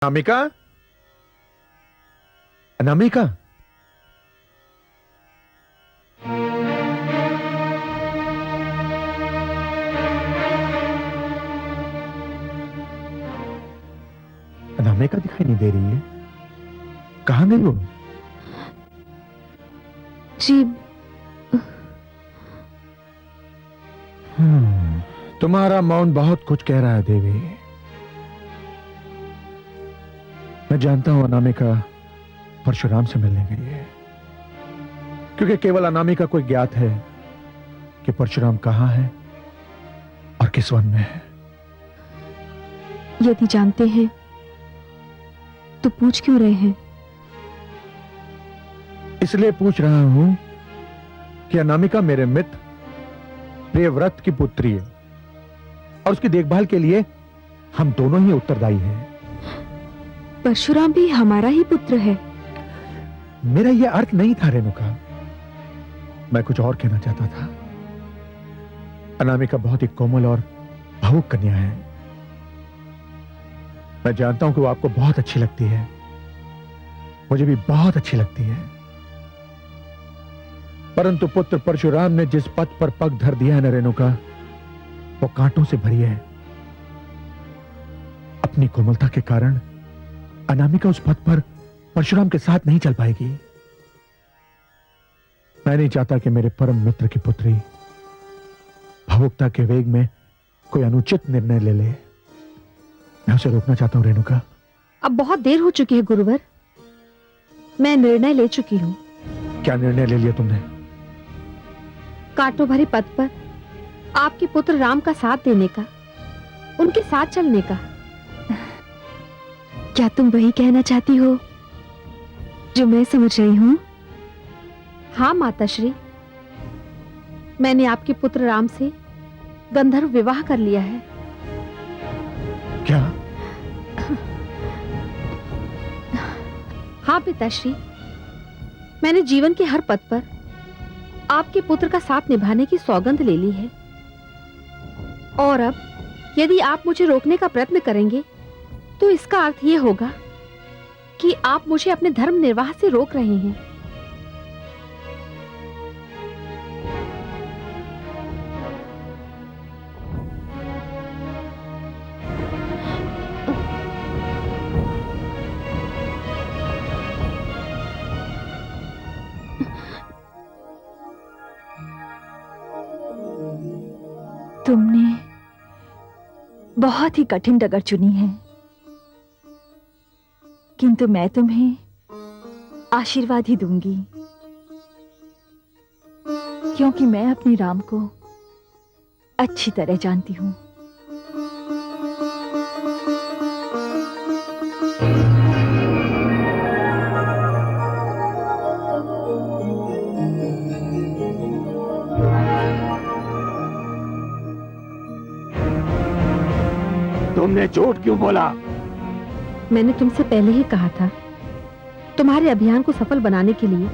अनामिका, अनामिका, अनामिका दिखाई नहीं दे रही है। कहां गई वो? जी तुम्हारा मौन बहुत कुछ कह रहा है देवी। मैं जानता हूं अनामिका परशुराम से मिलने गई है, क्योंकि केवल अनामिका को ज्ञात है कि परशुराम कहां है और किस वन में है। यदि जानते हैं तो पूछ क्यों रहे हैं? इसलिए पूछ रहा हूं कि अनामिका मेरे मित्र प्रियव्रत की पुत्री है और उसकी देखभाल के लिए हम दोनों ही उत्तरदायी हैं। परशुराम भी हमारा ही पुत्र है। मेरा यह अर्थ नहीं था रेणुका, मैं कुछ और कहना चाहता था। अनामिका बहुत ही कोमल और भावुक कन्या है। मैं जानता हूं कि वो आपको बहुत अच्छी लगती है, मुझे भी बहुत अच्छी लगती है, परंतु पुत्र परशुराम ने जिस पथ पर पग धर दिया है न रेणुका, वो कांटों से भरी है। अपनी कोमलता के कारण अनामिका उस पथ पर परशुराम के साथ नहीं चल पाएगी। मैं नहीं चाहता कि मेरे परम मित्र की पुत्री भावुकता के वेग में कोई अनुचित निर्णय ले ले। मैं उसे रोकना चाहता हूं रेणुका। अब बहुत देर हो चुकी है गुरुवर, मैं निर्णय ले चुकी हूँ। क्या निर्णय ले लिया तुमने? कांटों भरे पथ पर आपके पुत्र राम का साथ देने का, उनके साथ चलने का। क्या तुम वही कहना चाहती हो जो मैं समझ रही हूँ? हाँ माताश्री, मैंने आपके पुत्र राम से गंधर्व विवाह कर लिया है। क्या? हाँ पिताश्री, मैंने जीवन के हर पथ पर आपके पुत्र का साथ निभाने की सौगंध ले ली है, और अब यदि आप मुझे रोकने का प्रयत्न करेंगे तो इसका अर्थ यह होगा कि आप मुझे अपने धर्म निर्वाह से रोक रहे हैं। तुमने बहुत ही कठिन डगर चुनी है, किंतु मैं तुम्हें आशीर्वाद ही दूंगी, क्योंकि मैं अपने राम को अच्छी तरह जानती हूं। तुमने झूठ क्यों बोला? मैंने तुमसे पहले ही कहा था, तुम्हारे अभियान को सफल बनाने के लिए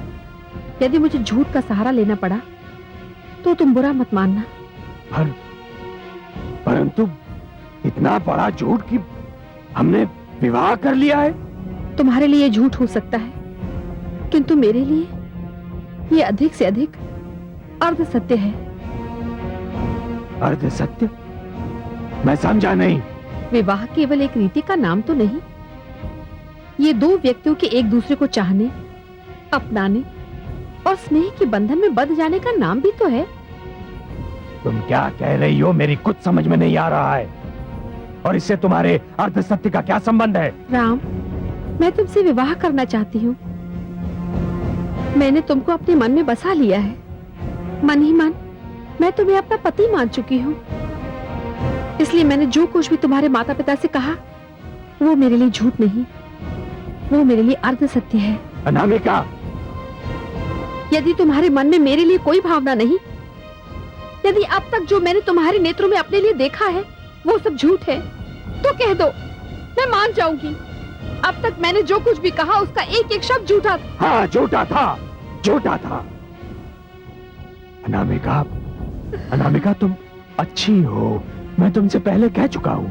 यदि मुझे झूठ का सहारा लेना पड़ा तो तुम बुरा मत मानना। परंतु इतना बड़ा झूठ कि हमने विवाह कर लिया है। तुम्हारे लिए झूठ हो सकता है, किंतु मेरे लिए ये अधिक से अधिक अर्ध सत्य है। अर्ध सत्य? मैं समझा नहीं। विवाह केवल एक रीति का नाम तो नहीं, ये दो व्यक्तियों के एक दूसरे को चाहने, अपनाने और स्नेह के बंधन में बंध जाने का नाम भी तो है। तुम क्या कह रही हो? मेरी कुछ समझ में नहीं आ रहा है, और इससे तुम्हारे अर्ध सत्य का क्या संबंध है? राम, मैं तुमसे विवाह करना चाहती हूँ। मैंने तुमको अपने मन में बसा लिया है। मन ही मन मैं तुम्हें अपना पति मान चुकी हूँ। इसलिए मैंने जो कुछ भी तुम्हारे माता पिता से कहा वो मेरे लिए झूठ नहीं, वो मेरे लिए अर्ध सत्य है। अनामिका, यदि तुम्हारे मन में मेरे लिए कोई भावना नहीं, यदि अब तक जो मैंने तुम्हारे नेत्रों में अपने लिए देखा है वो सब झूठ है, तो कह दो, मैं मान जाऊंगी। अब तक मैंने जो कुछ भी कहा उसका एक एक शब्द झूठा था। हाँ, झूठा था, झूठा था। अनामिका, अनामिका तुम अच्छी हो, मैं तुमसे पहले कह चुका हूं।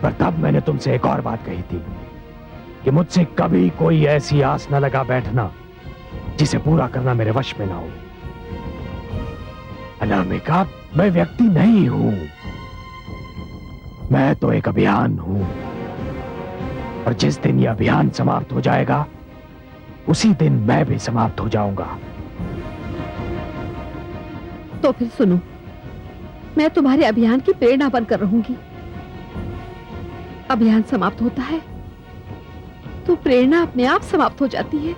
पर तब मैंने तुमसे एक और बात कही थी कि मुझसे कभी कोई ऐसी आस न लगा बैठना जिसे पूरा करना मेरे वश में ना हो। अनामिका, मैं व्यक्ति नहीं हूं, मैं तो एक अभियान हूं, और जिस दिन यह अभियान समाप्त हो जाएगा उसी दिन मैं भी समाप्त हो जाऊंगा। तो फिर सुनो, मैं तुम्हारे अभियान की प्रेरणा बनकर रहूंगी। अभियान समाप्त होता है तो प्रेरणा अपने आप समाप्त हो जाती है।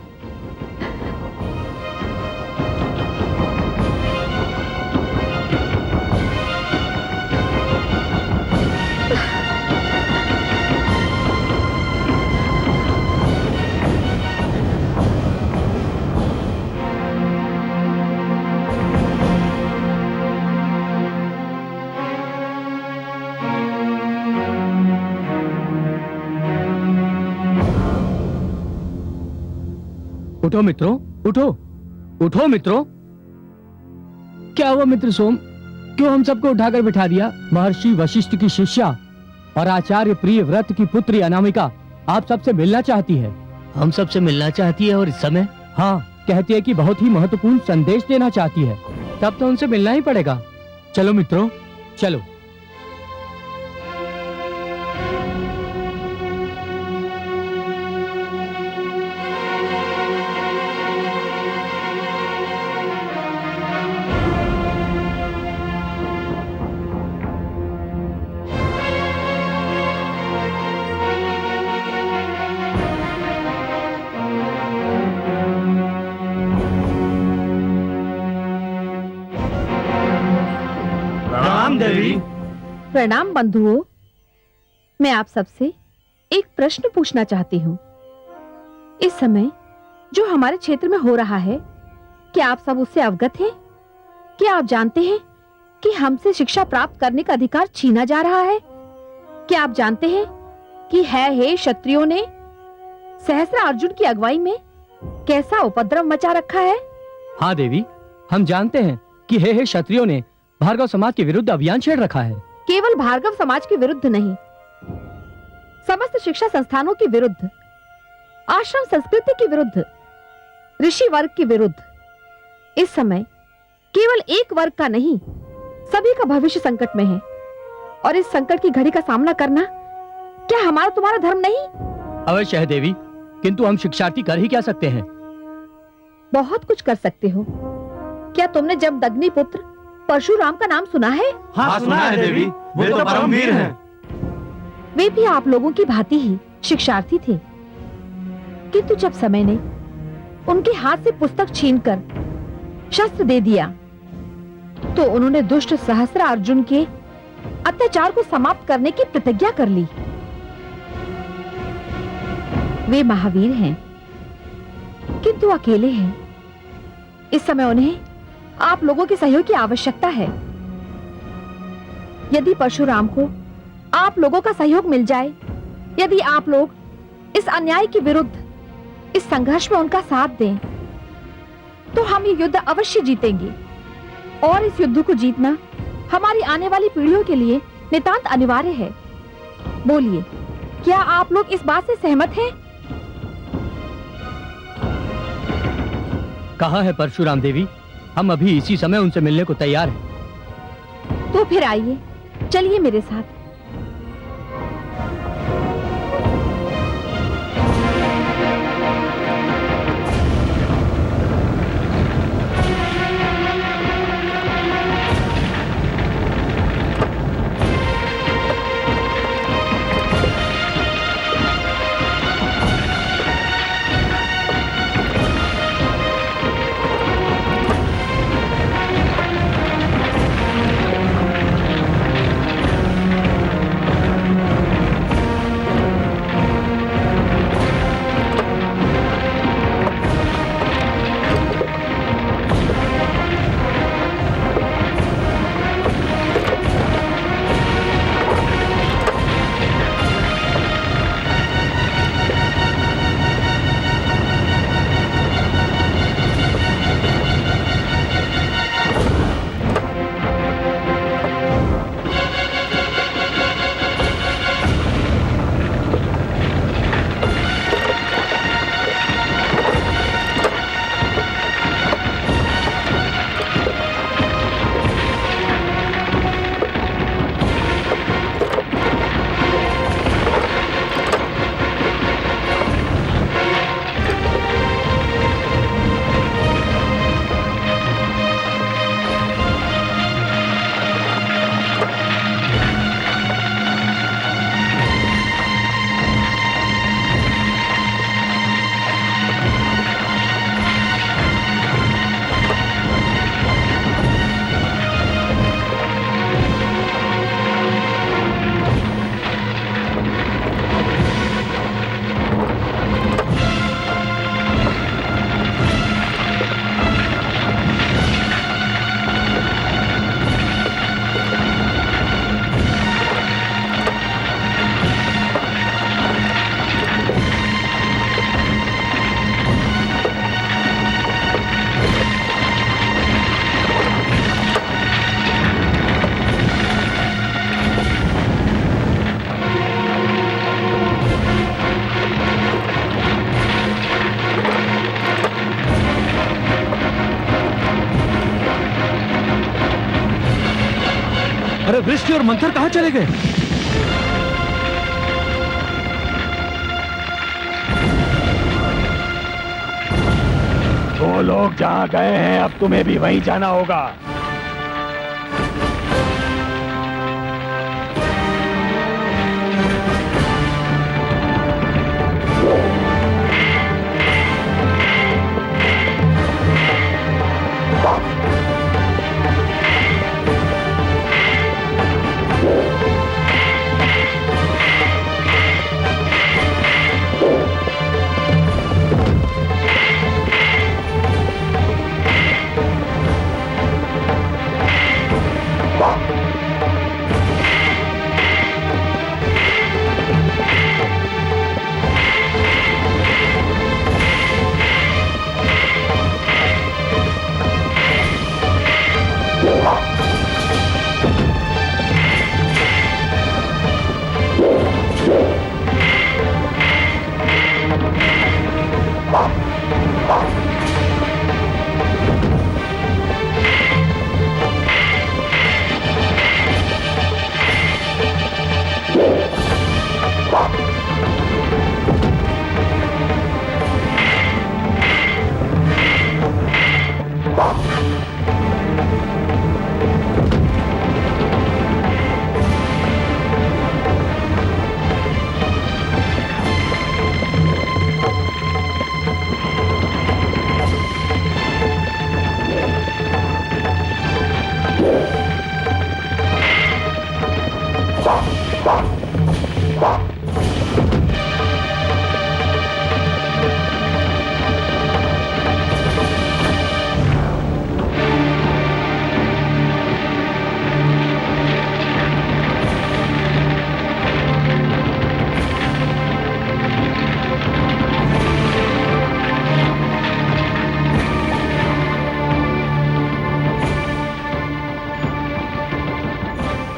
उठो मित्रों, उठो उठो मित्रों। क्या हुआ मित्र सोम, क्यों हम सबको उठाकर बिठा दिया? महर्षि वशिष्ठ की शिष्या और आचार्य प्रिय व्रत की पुत्री अनामिका आप सबसे मिलना चाहती है। हम सबसे मिलना चाहती है और इस समय? हाँ, कहती है कि बहुत ही महत्वपूर्ण संदेश देना चाहती है। तब तो उनसे मिलना ही पड़ेगा। चलो मित्रों, चलो। प्रणाम बंधुओं, मैं आप सबसे एक प्रश्न पूछना चाहती हूँ। इस समय जो हमारे क्षेत्र में हो रहा है, क्या आप सब उससे अवगत हैं? क्या आप जानते हैं कि हमसे शिक्षा प्राप्त करने का अधिकार छीना जा रहा है? क्या आप जानते हैं कि हे क्षत्रियों ने सहस्त्र अर्जुन की अगुवाई में कैसा उपद्रव मचा रखा है? हाँ देवी, हम जानते हैं कि हे क्षत्रियों ने भार्गव समाज के विरुद्ध अभियान छेड़ रखा है। केवल भार्गव समाज के विरुद्ध नहीं, समस्त शिक्षा संस्थानों के विरुद्ध, आश्रम संस्कृति के विरुद्ध, ऋषि वर्ग के विरुद्ध। इस समय केवल एक वर्ग का नहीं, सभी का भविष्य संकट में है, और इस संकट की घड़ी का सामना करना क्या हमारा तुम्हारा धर्म नहीं? अवश्य है देवी, किंतु हम शिक्षार्थी कर ही क्या सकते हैं? बहुत कुछ कर सकते हो। क्या तुमने जमदग्नि पुत्र परशुराम का नाम सुना है? हाँ, सुना है देवी, वे तो परमवीर हैं। वे भी आप लोगों की भांति ही शिक्षार्थी थे, किंतु जब समय ने उनके हाथ से पुस्तक छीनकर शस्त्र दे दिया, तो उन्होंने दुष्ट सहस्त्र अर्जुन के अत्याचार को समाप्त करने की प्रतिज्ञा कर ली। वे महावीर हैं, किंतु अकेले हैं। इस समय उन्हें आप लोगों के सहयोग की आवश्यकता है। यदि परशुराम को आप लोगों का सहयोग मिल जाए, यदि आप लोग इस अन्याय के विरुद्ध इस संघर्ष में उनका साथ दें, तो हम ये युद्ध अवश्य जीतेंगे। और इस युद्ध को जीतना हमारी आने वाली पीढ़ियों के लिए नितांत अनिवार्य है। बोलिए, क्या आप लोग इस बात से सहमत हैं? कहा है परशुराम देवी, हम अभी इसी समय उनसे मिलने को तैयार हैं। तो फिर आइए, चलिए मेरे साथ। वृष्टि और मंथर कहां चले गए? वो लोग जहां गए हैं अब तुम्हें भी वहीं जाना होगा।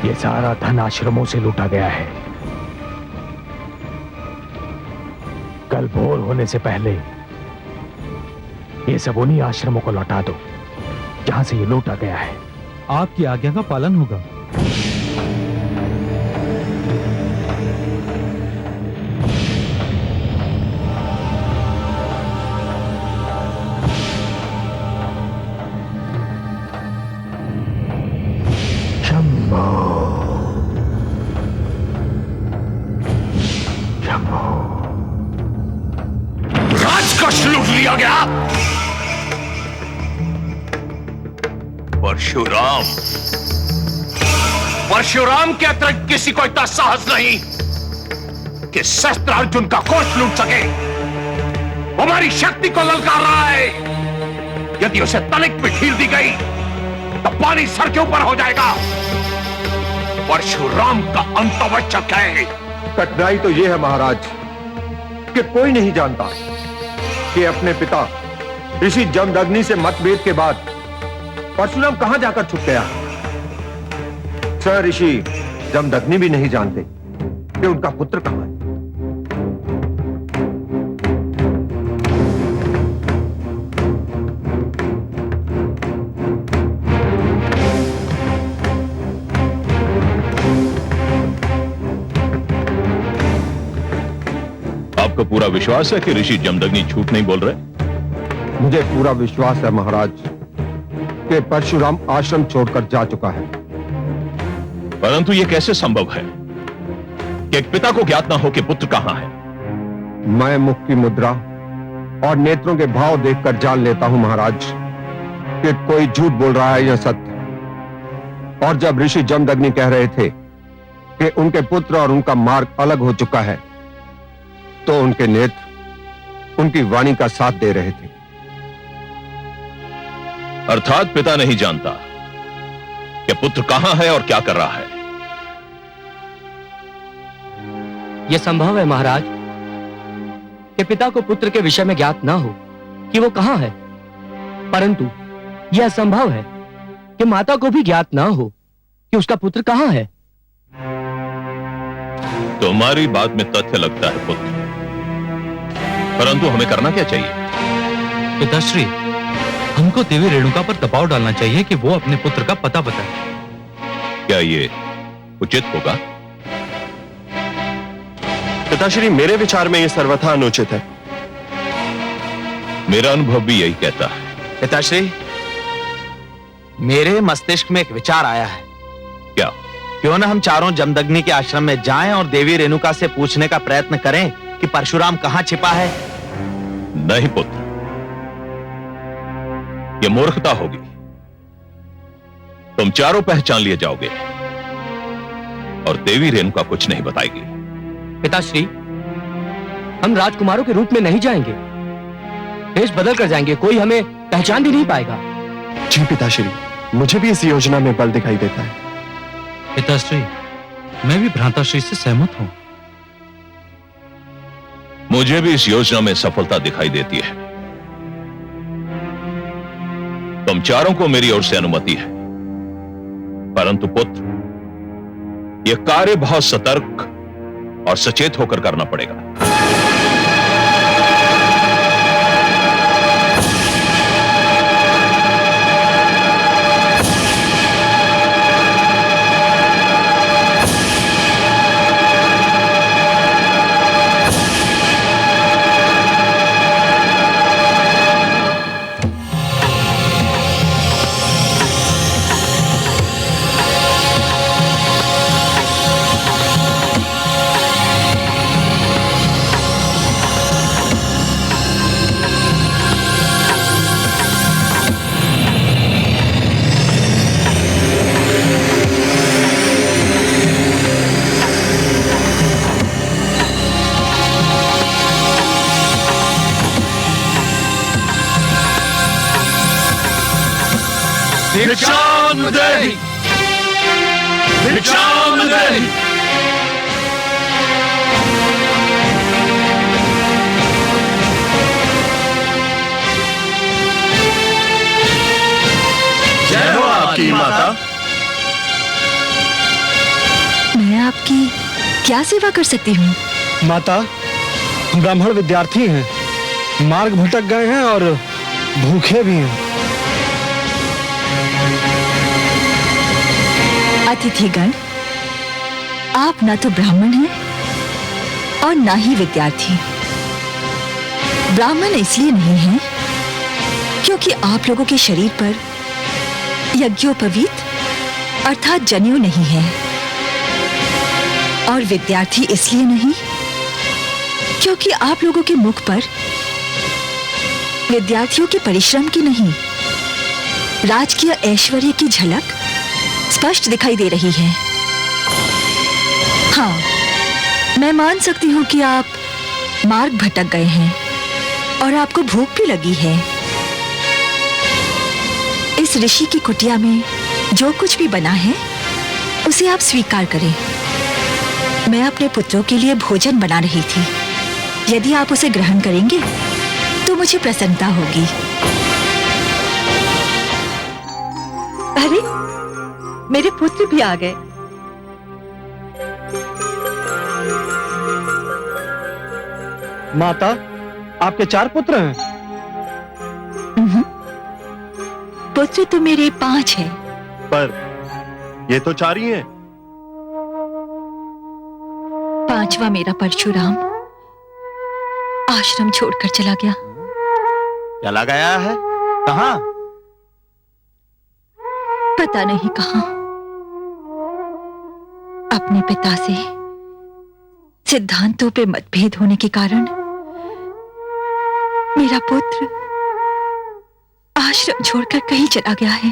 ये सारा धन आश्रमों से लूटा गया है। कल भोर होने से पहले ये सब उन्हीं आश्रमों को लौटा दो जहां से ये लूटा गया है। आपकी आज्ञा का पालन होगा। राजकोष लूट लिया गया। परशुराम, परशुराम के अतिरिक्त किसी को इतना साहस नहीं कि शस्त्र अर्जुन का कोष लूट सके। वो हमारी शक्ति को ललकार रहा है। यदि उसे तनिक भी ढील दी गई तो पानी सर के ऊपर हो जाएगा। परशुराम का अंत आवश्यक है। कठिनाई तो यह है महाराज कि कोई नहीं जानता कि अपने पिता ऋषि जमदग्नि से मतभेद के बाद परशुराम कहां जाकर छुप गया। स्वयं ऋषि जमदग्नि भी नहीं जानते कि उनका पुत्र कहां है। आपको पूरा विश्वास है कि ऋषि जमदग्नि झूठ नहीं बोल रहे? मुझे पूरा विश्वास है महाराज कि परशुराम आश्रम छोड़कर जा चुका है। परंतु यह कैसे संभव है कि एक पिता को ज्ञात ना हो कि पुत्र कहां है? मैं मुख की मुद्रा और नेत्रों के भाव देखकर जान लेता हूं महाराज कि कोई झूठ बोल रहा है या सत्य। और जब ऋषि जमदग्नि कह रहे थे कि उनके पुत्र और उनका मार्ग अलग हो चुका है तो उनके नेत्र उनकी वाणी का साथ दे रहे थे। अर्थात पिता नहीं जानता कि पुत्र कहां है और क्या कर रहा है। यह संभव है महाराज कि पिता को पुत्र के विषय में ज्ञात ना हो कि वो कहां है, परंतु यह संभव है कि माता को भी ज्ञात ना हो कि उसका पुत्र कहां है। तुम्हारी बात में तथ्य लगता है पुत्र, परंतु हमें करना क्या चाहिए? पिताश्री, हमको देवी रेणुका पर दबाव डालना चाहिए कि वो अपने पुत्र का पता बताए। क्या ये उचित होगा। पिताश्री, मेरे विचार में यह सर्वथा अनुचित है। मेरा अनुभव भी यही कहता है। पिताश्री, मेरे मस्तिष्क में एक विचार आया है। क्या? क्यों ना हम चारों जमदग्नि के आश्रम में जाएं और देवी रेणुका से पूछने का प्रयत्न करें कि परशुराम कहां छिपा है। नहीं पुत्र, यह मूर्खता होगी। तुम चारों पहचान लिए जाओगे और देवी रेणुका कुछ नहीं बताएगी। पिताश्री, हम राजकुमारों के रूप में नहीं जाएंगे, भेष बदल कर जाएंगे, कोई हमें पहचान भी नहीं पाएगा। जी पिताश्री, मुझे भी इस योजना में बल दिखाई देता है। पिताश्री, मैं भी भ्राताश्री से सहमत हूं। मुझे भी इस योजना में सफलता दिखाई देती है। तुम चारों को मेरी ओर से अनुमति है, परंतु पुत्र, यह कार्य बहुत सतर्क और सचेत होकर करना पड़ेगा। जय हो आपकी माता। मैं आपकी क्या सेवा कर सकती हूँ? माता, हम ब्राह्मण विद्यार्थी हैं, मार्ग भटक गए हैं और भूखे भी हैं। अतिथिगण, आप ना तो ब्राह्मण हैं और ना ही विद्यार्थी। ब्राह्मण इसलिए नहीं हैं क्योंकि आप लोगों के शरीर पर यज्ञोपवीत अर्थात जनेऊ नहीं है, और विद्यार्थी इसलिए नहीं क्योंकि आप लोगों के मुख पर विद्यार्थियों के परिश्रम की नहीं, राजकीय ऐश्वर्य की झलक स्पष्ट दिखाई दे रही है। हाँ, मैं मान सकती हूँ कि आप मार्ग भटक गए हैं और आपको भूख भी लगी है। इस ऋषि की कुटिया में जो कुछ भी बना है उसे आप स्वीकार करें। मैं अपने पुत्रों के लिए भोजन बना रही थी। यदि आप उसे ग्रहण करेंगे तो मुझे प्रसन्नता होगी। अरे, मेरे पुत्र भी आ गए। माता, आपके 4 पुत्र हैं? पुत्र तो मेरे 5 हैं। पर ये तो 4 ही हैं। 5वां मेरा परशुराम आश्रम छोड़कर चला गया। चला गया है? कहां? पता नहीं कहां। अपने पिता से सिद्धांतों पे मतभेद होने के कारण मेरा पुत्र आश्रम छोड़कर कहीं चला गया है।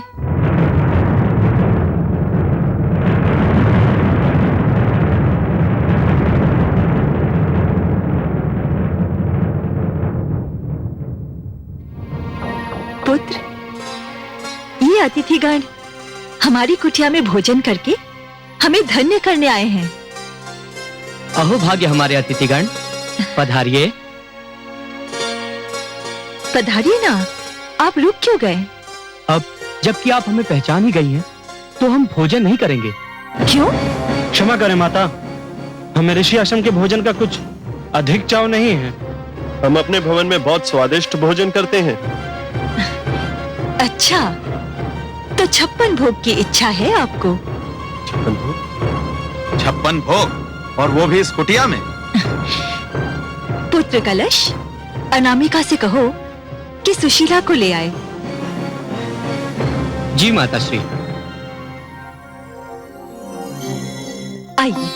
पुत्र, ये अतिथिगण हमारी कुटिया में भोजन करके हमें धन्य करने आए हैं। अहो भाग्य हमारे अतिथिगण, पधारिए। पधारिए ना, आप रुक क्यों गए? अब जबकि आप हमें पहचान ही गई हैं, तो हम भोजन नहीं करेंगे। क्यों? क्षमा करें माता, हमें ऋषि आश्रम के भोजन का कुछ अधिक चाव नहीं है। हम अपने भवन में बहुत स्वादिष्ट भोजन करते हैं। अच्छा, तो 56 भोग की इच्छा है आपको? 56 भोग? 56 भोग, और वो भी इस कुटिया में। पुत्र कलश, अनामिका से कहो कि सुशीला को ले आए। जी माताश्री। आइए।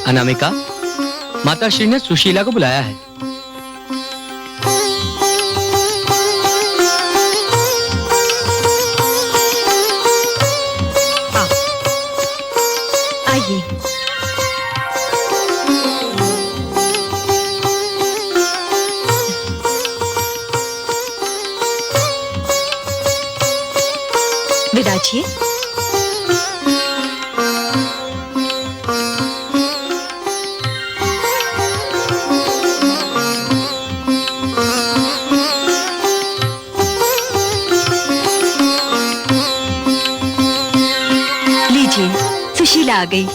अनामिका, माताश्री ने सुशीला को बुलाया है। आइए। विराजिए। लीजिए, सुशीला आ गई।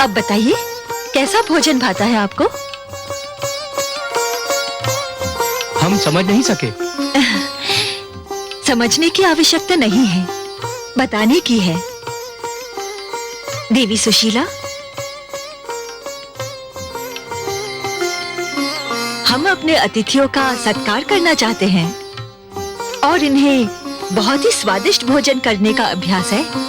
अब बताइए, कैसा भोजन भाता है आपको? हम समझ नहीं सके। समझने की आवश्यकता नहीं है, बताने की है। देवी सुशीला, हम अपने अतिथियों का सत्कार करना चाहते हैं और इन्हें बहुत ही स्वादिष्ट भोजन करने का अभ्यास है।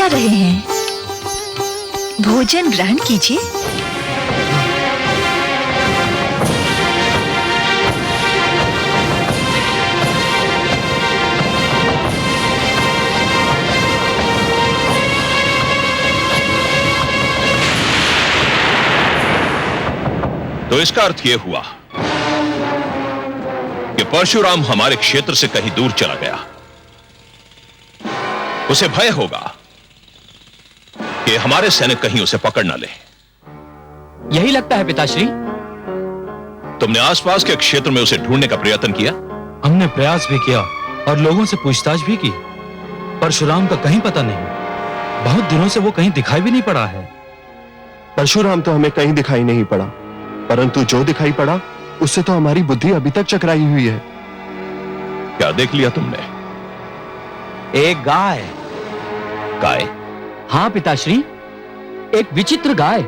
रहे हैं, भोजन ग्रहण कीजिए। तो इसका अर्थ यह हुआ कि परशुराम हमारे क्षेत्र से कहीं दूर चला गया। उसे भय होगा कि हमारे सैनिक कहीं उसे पकड़ ना ले। यही लगता है पिताश्री। तुमने आसपास के क्षेत्र में उसे ढूंढने का प्रयत्न किया? हमने प्रयास भी किया और लोगों से पूछताछ भी की। परशुराम का कहीं पता नहीं। बहुत दिनों से वो कहीं दिखाई भी नहीं पड़ा है। परशुराम तो हमें कहीं दिखाई नहीं पड़ा, परंतु जो दिखाई पड़ा उससे तो हमारी बुद्धि अभी तक चकराई हुई है। क्या देख लिया तुमने? एक गाय। गाय? हाँ पिताश्री, एक विचित्र गाय।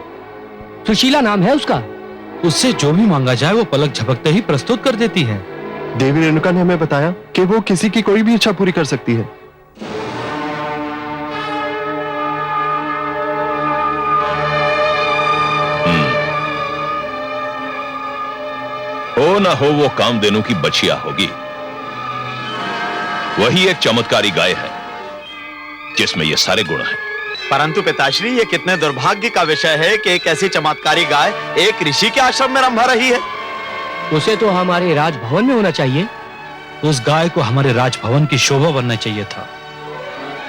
सुशीला नाम है उसका। उससे जो भी मांगा जाए वो पलक झपकते ही प्रस्तुत कर देती है। देवी रेणुका ने हमें बताया कि वो किसी की कोई भी इच्छा पूरी कर सकती है। हो ना हो वो कामधेनु की बछिया होगी। वही एक चमत्कारी गाय है जिसमें ये सारे गुण हैं। परंतु पिताश्री, ये कितने दुर्भाग्य का विषय है कि एक ऐसी चमत्कारी गाय एक ऋषि के आश्रम में रंभा रही है। उसे तो हमारे राजभवन में होना चाहिए। उस गाय को हमारे राजभवन की शोभा बनना चाहिए था।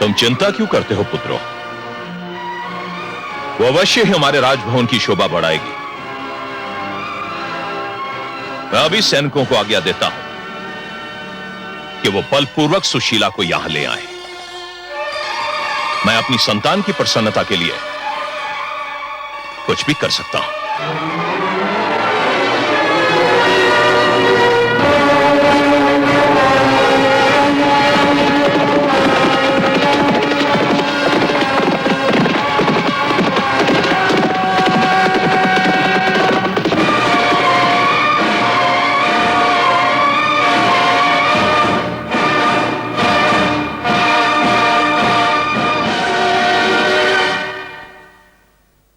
तुम चिंता क्यों करते हो पुत्रों? वो अवश्य ही हमारे राजभवन की शोभा बढ़ाएगी। मैं अभी सैनिकों को आज्ञा देता हूं कि वो बलपूर्वक सुशीला को यहां ले आए। मैं अपनी संतान की प्रसन्नता के लिए कुछ भी कर सकता हूं।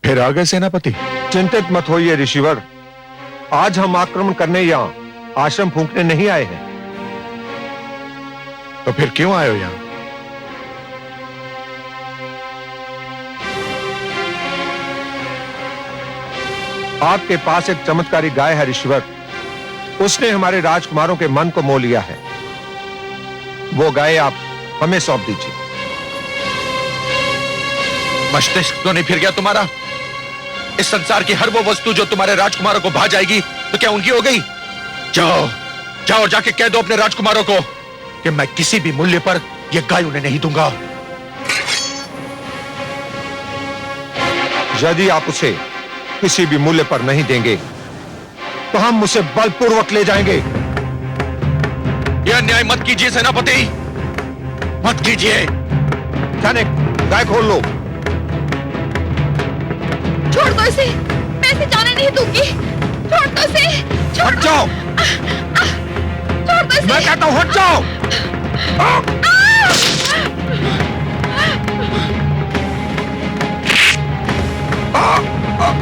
फिर आ गए सेनापति? चिंतित मत होइए ऋषिवर, आज हम आक्रमण करने या आश्रम फूंकने नहीं आए हैं। तो फिर क्यों आए हो यहां? आपके पास एक चमत्कारी गाय है ऋषिवर, उसने हमारे राजकुमारों के मन को मोह लिया है। वो गाय आप हमें सौंप दीजिए। मस्तिष्क तो नहीं फिर गया तुम्हारा? इस संसार की हर वो वस्तु जो तुम्हारे राजकुमारों को भा जाएगी तो क्या उनकी हो गई? जाओ जाओ और जाके कह दो अपने राजकुमारों को कि मैं किसी भी मूल्य पर यह गाय उन्हें नहीं दूंगा। यदि आप उसे किसी भी मूल्य पर नहीं देंगे तो हम उसे बलपूर्वक ले जाएंगे। यह अन्याय मत कीजिए सेनापति, मत कीजिए। सैनिक, गाय खोल लो। छोड़ दो इसे, मैं इसे जाने नहीं दूंगी। छोड़ दो इसे, छोड़ हट जाओ। छोड़ दो इसे। मैं कहता हूं हट जाओ।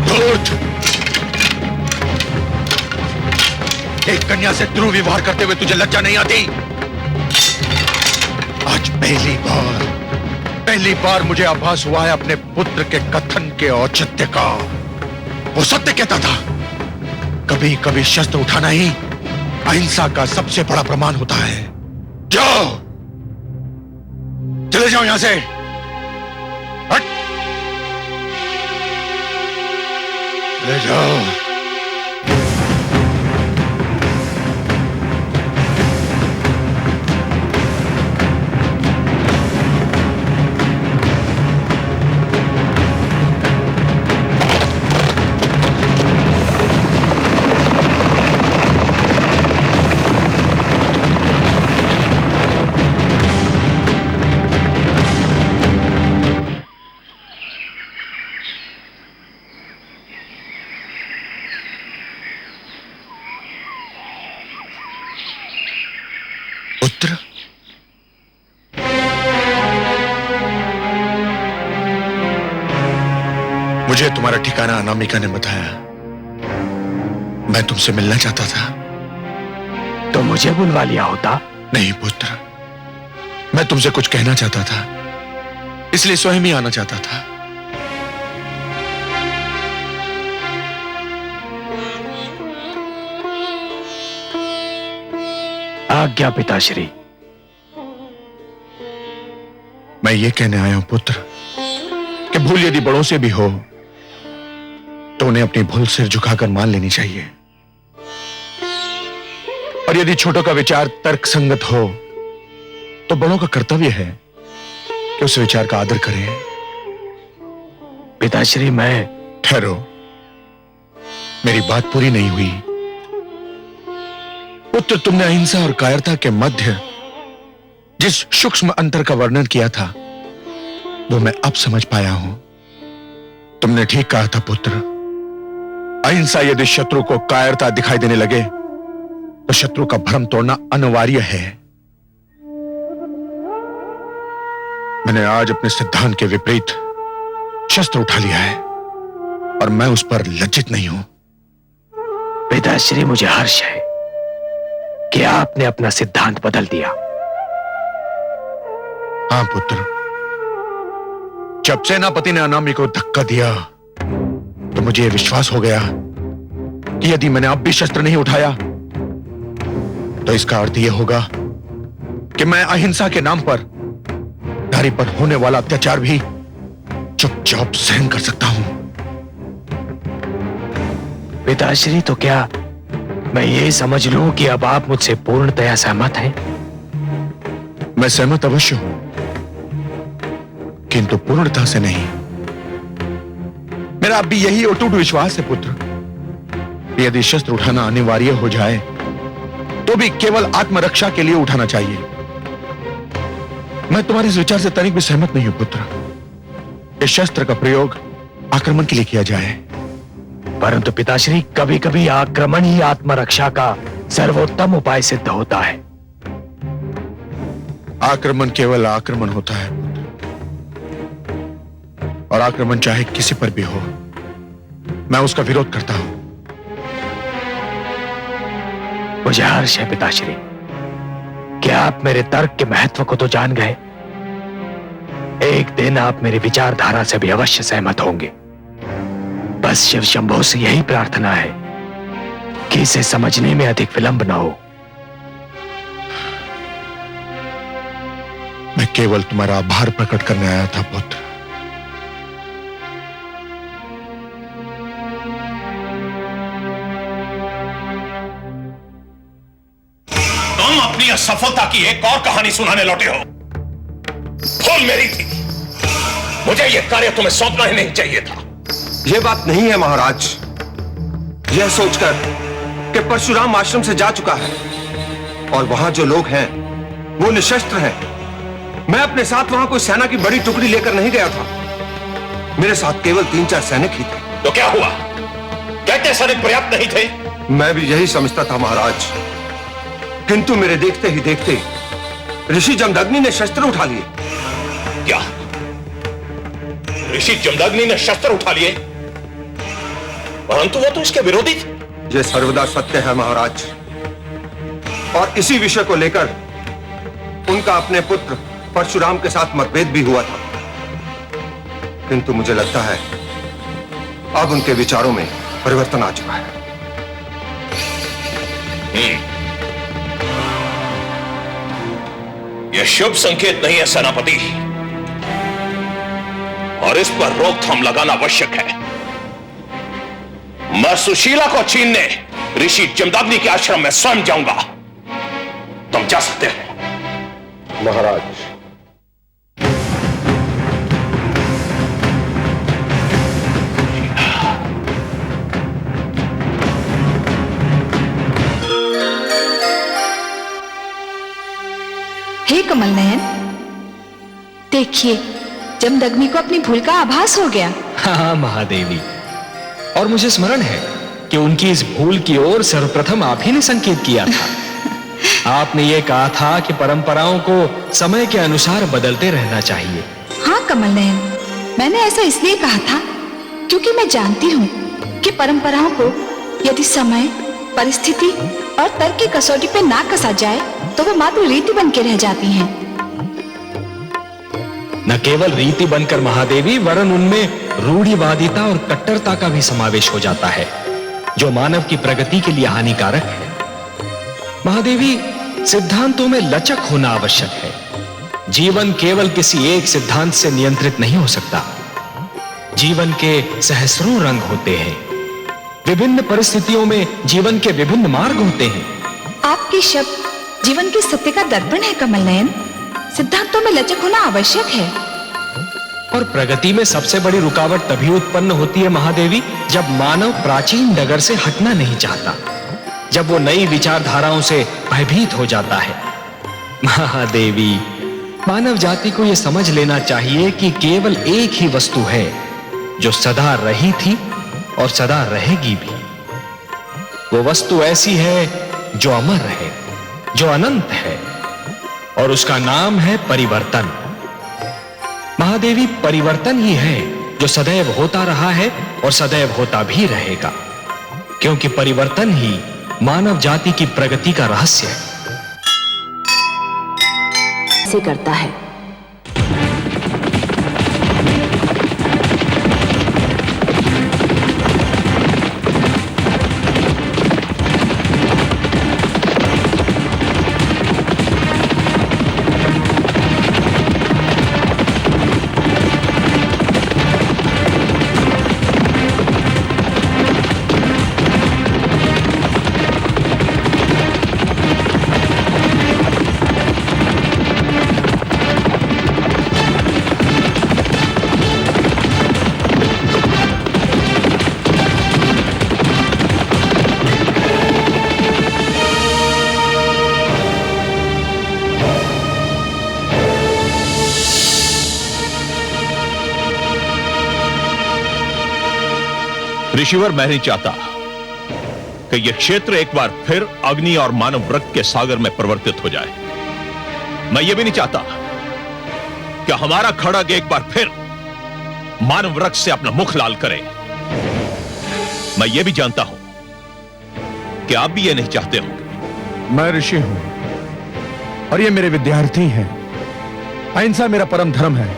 धूर्त! एक कन्या से दुर्व्यवहार करते हुए तुझे लज्जा नहीं आती? आज पहली बार मुझे आभास हुआ है अपने पुत्र के कथन के औचित्य का। वो सत्य कहता था, कभी कभी शस्त्र उठाना ही अहिंसा का सबसे बड़ा प्रमाण होता है। जाओ, चले जाओ यहां से। हट, चले जाओ। पुत्र, मुझे तुम्हारा ठिकाना अनामिका ने बताया। मैं तुमसे मिलना चाहता था। तो मुझे बुलवा लिया होता। नहीं पुत्र, मैं तुमसे कुछ कहना चाहता था, इसलिए स्वयं ही आना चाहता था। आज्ञा पिताश्री। मैं ये कहने आया हूं पुत्र कि भूल यदि बड़ों से भी हो तो उन्हें अपनी भूल सिर झुकाकर मान लेनी चाहिए, और यदि छोटों का विचार तर्क संगत हो तो बड़ों का कर्तव्य है कि उस विचार का आदर करें। पिताश्री, मैं ठहरो, मेरी बात पूरी नहीं हुई। पुत्र, तुमने अहिंसा और कायरता के मध्य जिस सूक्ष्म अंतर का वर्णन किया था वो मैं अब समझ पाया हूं। तुमने ठीक कहा था पुत्र, अहिंसा यदि शत्रु को कायरता दिखाई देने लगे तो शत्रु का भ्रम तोड़ना अनिवार्य है। मैंने आज अपने सिद्धांत के विपरीत शस्त्र उठा लिया है और मैं उस पर लज्जित नहीं हूं। पिताश्री, मुझे हर्ष है कि आपने अपना सिद्धांत बदल दिया। हाँ पुत्र, जब सेनापति ने अनामी को धक्का दिया तो मुझे यह विश्वास हो गया कि यदि मैंने अब भी शस्त्र नहीं उठाया तो इसका अर्थ यह होगा कि मैं अहिंसा के नाम पर नारी पर होने वाला अत्याचार भी चुपचाप सहन कर सकता हूं। पिताश्री, तो क्या मैं ये समझ लूं कि अब आप मुझसे पूर्णतया सहमत हैं? मैं सहमत अवश्य हूं, किंतु पूर्णता से नहीं। मेरा अब भी यही अटूट विश्वास है पुत्र, यदि शस्त्र उठाना अनिवार्य हो जाए तो भी केवल आत्मरक्षा के लिए उठाना चाहिए। मैं तुम्हारे इस विचार से तनिक भी सहमत नहीं हूं पुत्र। इस शस्त्र का प्रयोग आक्रमण के लिए किया जाए। परंतु पिताश्री, कभी कभी आक्रमण ही आत्मरक्षा का सर्वोत्तम उपाय सिद्ध होता है। आक्रमण केवल आक्रमण होता है और आक्रमण चाहे किसी पर भी हो, मैं उसका विरोध करता हूं। मुझे हर्ष है पिताश्री कि आप मेरे तर्क के महत्व को तो जान गए। एक दिन आप मेरी विचारधारा से भी अवश्य सहमत होंगे। बस शिव शंभो से यही प्रार्थना है कि इसे समझने में अधिक विलंब न हो। मैं केवल तुम्हारा आभार प्रकट करने आया था पुत्र। तुम अपनी असफलता की एक और कहानी सुनाने लौटे हो। भूल मेरी थी, मुझे यह कार्य तुम्हें सौंपना ही नहीं चाहिए था। यह बात नहीं है महाराज। यह सोचकर कि परशुराम आश्रम से जा चुका है और वहां जो लोग हैं वो निशस्त्र हैं। मैं अपने साथ वहां कोई सेना की बड़ी टुकड़ी लेकर नहीं गया था। मेरे साथ केवल 3-4 सैनिक ही थे। तो क्या हुआ? कहते सैनिक पर्याप्त नहीं थे? मैं भी यही समझता था महाराज, किंतु मेरे देखते ही देखते ऋषि जमदग्नि ने शस्त्र उठा लिए। क्या ऋषि जमदग्नि ने शस्त्र उठा लिए? परंतु वो तो इसके विरोधी थे। यह सर्वदा सत्य है महाराज, और इसी विषय को लेकर उनका अपने पुत्र परशुराम के साथ मतभेद भी हुआ था। किंतु मुझे लगता है अब उनके विचारों में परिवर्तन आ चुका है। यह शुभ संकेत नहीं है सेनापति, और इस पर रोकथाम लगाना आवश्यक है। मैं सुशीला को छीनने ऋषि जमदग्नि के आश्रम में स्वयं जाऊंगा। तुम जा सकते हो महाराज। हे कमल नयन, देखिए जमदग्नि को अपनी भूल का आभास हो गया। हाँ महादेवी, और मुझे स्मरण है कि उनकी इस भूल की ओर सर्वप्रथम आप ही ने संकेत किया था। आपने ये कहा था कि परंपराओं को समय के अनुसार बदलते रहना चाहिए। हाँ कमल नयन, मैंने ऐसा इसलिए कहा था क्योंकि मैं जानती हूँ कि परंपराओं को यदि समय, परिस्थिति और तर्क की कसौटी पे ना कसा जाए तो वो मात्र रीति बन के रह जाती हैं। न केवल रीति बनकर महादेवी, वरन उनमें रूढ़िवादिता और कट्टरता का भी समावेश हो जाता है, जो मानव की प्रगति के लिए हानिकारक है। महादेवी, सिद्धांतों में लचक होना आवश्यक है। जीवन केवल किसी एक सिद्धांत से नियंत्रित नहीं हो सकता। जीवन के सहस्रों रंग होते हैं। विभिन्न परिस्थितियों में जीवन के विभिन्न मार्ग होते हैं। आपके शब्द जीवन के सत्य का दर्पण है कमल नयन। सिद्धांतों में लचक होना आवश्यक है। और प्रगति में सबसे बड़ी रुकावट तभी उत्पन्न होती है महादेवी, जब मानव प्राचीन डगर से हटना नहीं चाहता, जब वो नई विचारधाराओं से भयभीत हो जाता है। महादेवी, मानव जाति को यह समझ लेना चाहिए कि केवल एक ही वस्तु है जो सदा रही थी और सदा रहेगी भी। वो वस्तु ऐसी है जो अमर है, जो अनंत है, और उसका नाम है परिवर्तन। महादेवी परिवर्तन ही है जो सदैव होता रहा है और सदैव होता भी रहेगा, क्योंकि परिवर्तन ही मानव जाति की प्रगति का रहस्य है। से करता है। ऋषिवर, मैं नहीं चाहता कि यह क्षेत्र एक बार फिर अग्नि और मानव वृक्ष के सागर में परिवर्तित हो जाए। मैं यह भी नहीं चाहता कि हमारा खड़ग एक बार फिर मानव वृक्ष से अपना मुख लाल करे। मैं यह भी जानता हूं कि आप भी यह नहीं चाहते होंगे। मैं ऋषि हूं और ये मेरे विद्यार्थी हैं। अहिंसा मेरा परम धर्म है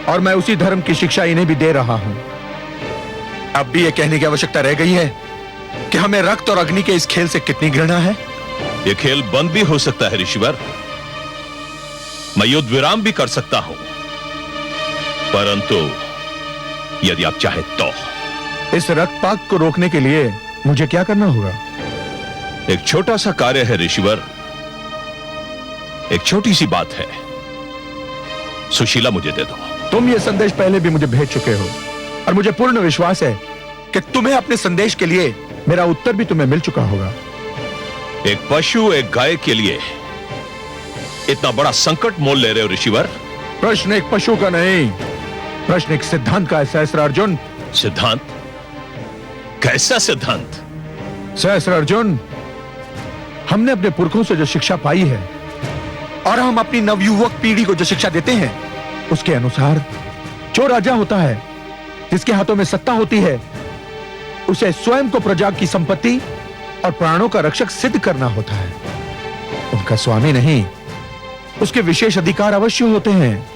और मैं उसी धर्म की शिक्षा इन्हें भी दे रहा हूं। अब भी यह कहने की आवश्यकता रह गई है कि हमें रक्त और अग्नि के इस खेल से कितनी घृणा है। यह खेल बंद भी हो सकता है ऋषिवर, मैं युद्ध विराम भी कर सकता हूं, परंतु यदि आप चाहे तो। इस रक्तपात को रोकने के लिए मुझे क्या करना होगा? एक छोटा सा कार्य है ऋषिवर, एक छोटी सी बात है। सुशीला मुझे दे दो। तुम ये संदेश पहले भी मुझे भेज चुके हो और मुझे पूर्ण विश्वास है कि तुम्हें अपने संदेश के लिए मेरा उत्तर भी तुम्हें मिल चुका होगा। एक पशु एक गाय के लिए इतना बड़ा संकट मोल ले रहे हो ऋषिवर? प्रश्न एक पशु का नहीं, प्रश्न एक सिद्धांत का है सहस्त्रार्जुन। सिद्धांत? कैसा सिद्धांत? सहस्त्रार्जुन, हमने अपने पुरखों से जो शिक्षा पाई है और हम अपनी नवयुवक पीढ़ी को जो शिक्षा देते हैं, उसके अनुसार जो राजा होता है, जिसके हाथों में सत्ता होती है, उसे स्वयं को प्रजा की संपत्ति और प्राणों का रक्षक सिद्ध करना होता है। उनका स्वामी नहीं, उसके विशेष अधिकार अवश्य होते हैं,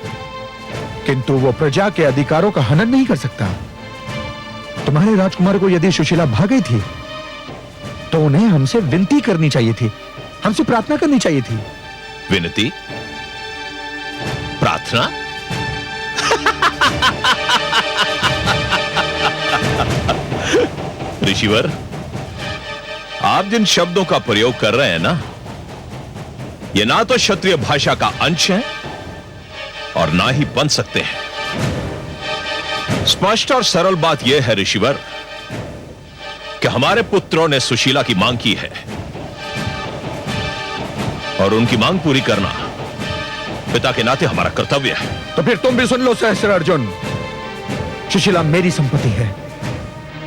किंतु वो प्रजा के अधिकारों का हनन नहीं कर सकता। तुम्हारे राजकुमार को यदि सुशीला भाग गई थी तो उन्हें हमसे विनती करनी चाहिए थी, हमसे प्रार्थना करनी चाहिए थी। विनती? प्रार्थना? ऋषिवर, आप जिन शब्दों का प्रयोग कर रहे हैं ना, ये ना तो क्षत्रिय भाषा का अंश है और ना ही बन सकते हैं। स्पष्ट और सरल बात यह है ऋषिवर कि हमारे पुत्रों ने सुशीला की मांग की है और उनकी मांग पूरी करना पिता के नाते हमारा कर्तव्य है। तो फिर तुम भी सुन लो सहस्त्रार्जुन, सुशीला मेरी संपत्ति है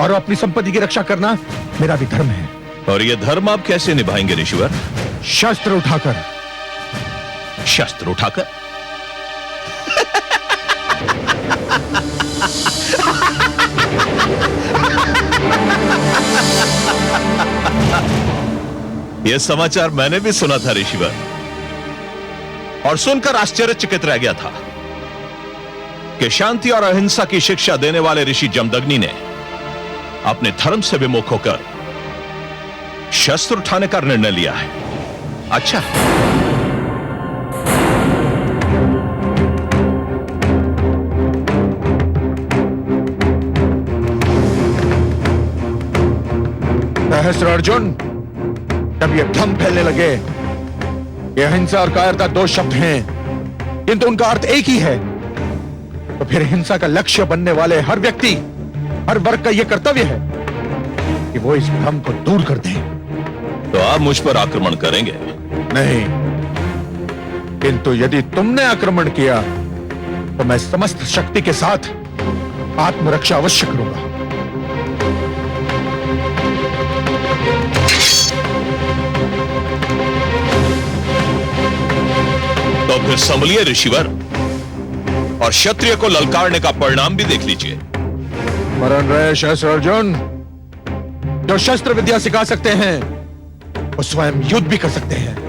और अपनी संपत्ति की रक्षा करना मेरा भी धर्म है। और यह धर्म आप कैसे निभाएंगे ऋषिवर? शस्त्र उठाकर। शस्त्र उठाकर? यह समाचार मैंने भी सुना था ऋषिवर, और सुनकर आश्चर्यचकित रह गया था कि शांति और अहिंसा की शिक्षा देने वाले ऋषि जमदग्नि ने अपने धर्म से विमुख होकर शस्त्र उठाने का निर्णय लिया है। अच्छा, सहस्त्रार्जुन, जब ये भ्रम फैलने लगे, ये अहिंसा और कायरता दो शब्द हैं, किंतु उनका अर्थ एक ही है, तो फिर हिंसा का लक्ष्य बनने वाले हर व्यक्ति, हर वर्ग का यह कर्तव्य है कि वो इस भ्रम को दूर कर दे। तो आप मुझ पर आक्रमण करेंगे? नहीं, किंतु यदि तुमने आक्रमण किया तो मैं समस्त शक्ति के साथ आत्मरक्षा अवश्य करूंगा। तो फिर संभलिए ऋषिवर, और क्षत्रिय को ललकारने का परिणाम भी देख लीजिए। मरण रहे शस्त्र अर्जुन, जो शस्त्र विद्या सिखा सकते हैं वो स्वयं युद्ध भी कर सकते हैं।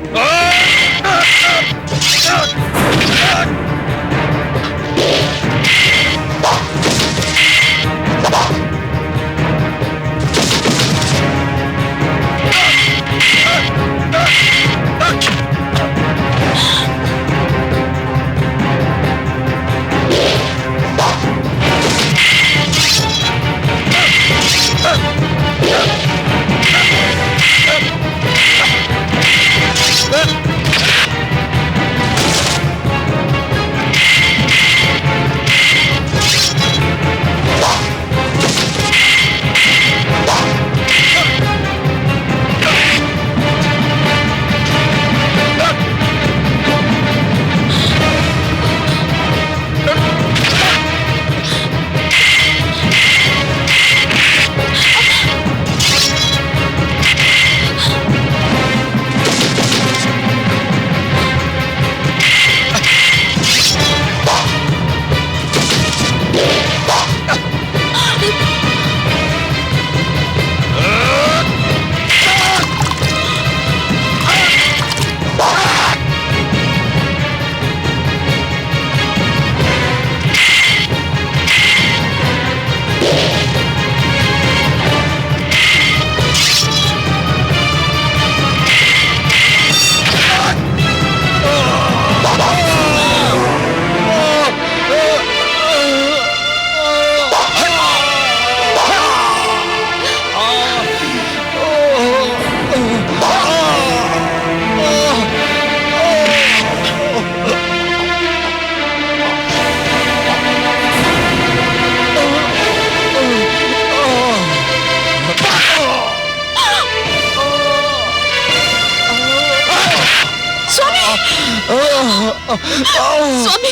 स्वामी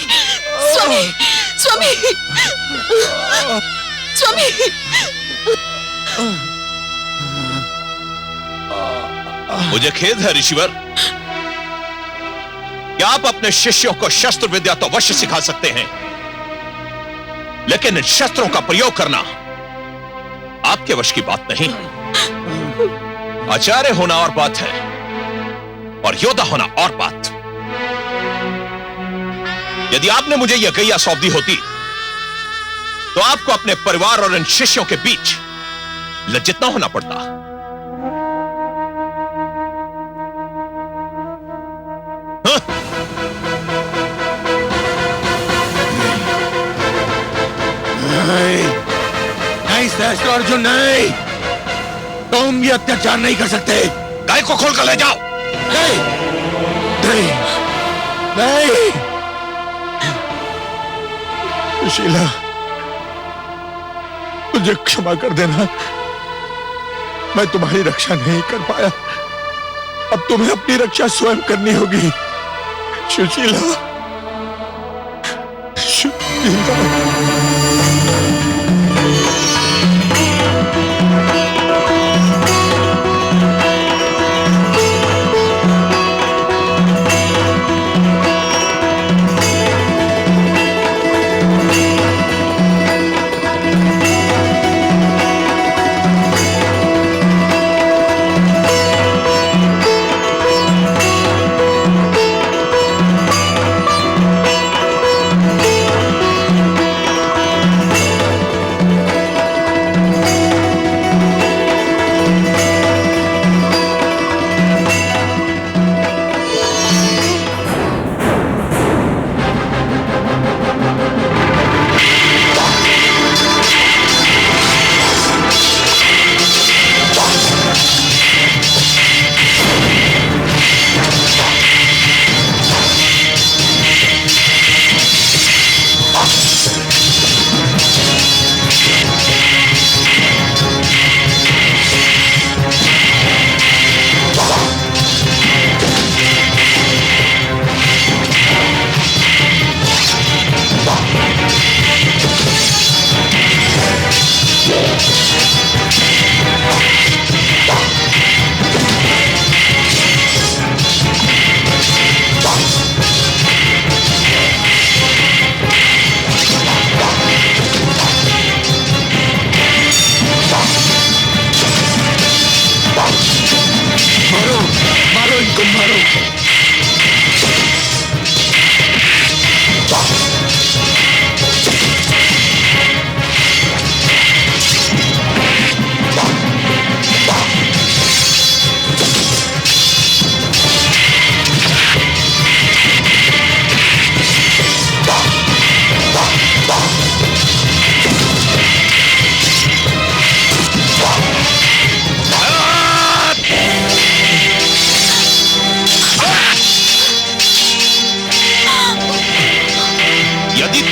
स्वामी स्वामी स्वामी मुझे खेद है ऋषिवर कि आप अपने शिष्यों को शस्त्र विद्या तो अवश्य सिखा सकते हैं, लेकिन इन शस्त्रों का प्रयोग करना आपके वश की बात नहीं। आचार्य होना और बात है और योद्धा होना और बात। यदि आपने मुझे यह गैया सौंप दी होती तो आपको अपने परिवार और इन शिष्यों के बीच लज्जित न होना पड़ता। हाँ? नहीं सहस्त्र अर्जुन, नहीं, तुम ये अत्याचार नहीं कर सकते। गाय को खोल कर ले जाओ। नहीं नहीं नहीं सुशीला, मुझे क्षमा कर देना, मैं तुम्हारी रक्षा नहीं कर पाया। अब तुम्हें अपनी रक्षा स्वयं करनी होगी। सुशीला, सुशीला।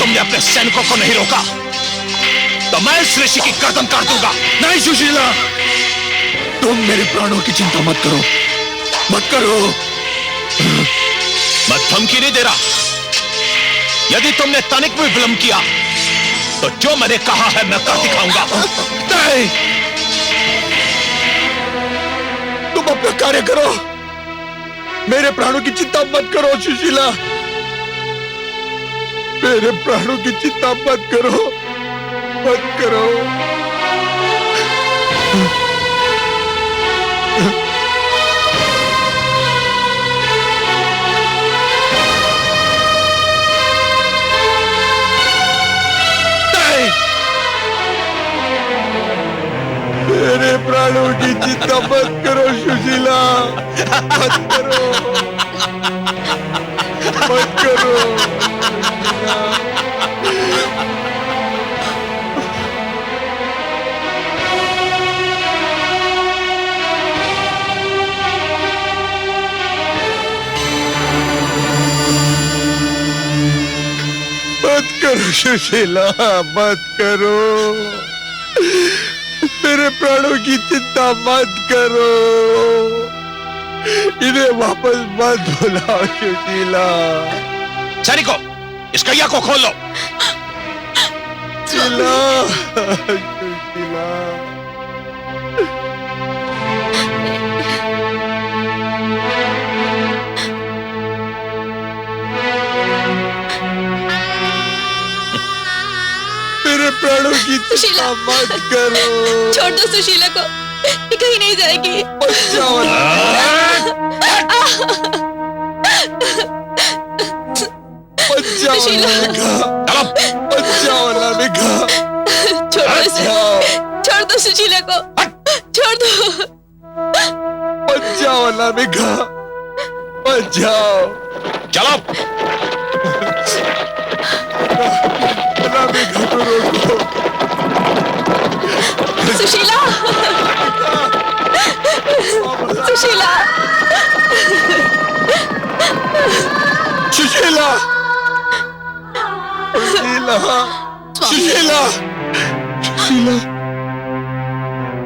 तुमने अपने सैनिकों को नहीं रोका तो मैं इस ऋषि की गर्दन काट दूंगा। नहीं सुशीला, तुम मेरे प्राणों की चिंता मत करो, मत करो। मैं धमकी नहीं दे रहा। यदि तुमने तनिक भी विलंब किया तो जो मैंने कहा है मैं कर दिखाऊंगा। नहीं, तुम अपना कार्य करो, मेरे प्राणों की चिंता मत करो सुशीला, मेरे प्राणों की चिंता मत करो, मत करो। मेरे प्राणों की चिंता मत करो सुशीला, मत करो, मत करो सुशीला। मत करो सुशीला, मत करो, मेरे प्राणों की चिंता मत करो, इन्हें वापस मत बुलाओ सुशीला। सैनिकों, इस कैया को खोल लो। सुशीला, सुशीला। मेरे प्राणों की चिंता मत करो। छोड़ दो सुशीला को, ये कहीं नहीं जाएगी। छोड़ दो सुशीला को, छोड़ दो। बच जाओ अनामिका, बच जाओ। चलो। अनामिका को रोको। सुशीला, सुशीला, सुशीला, सुशीला, सुशीला, सुशीला,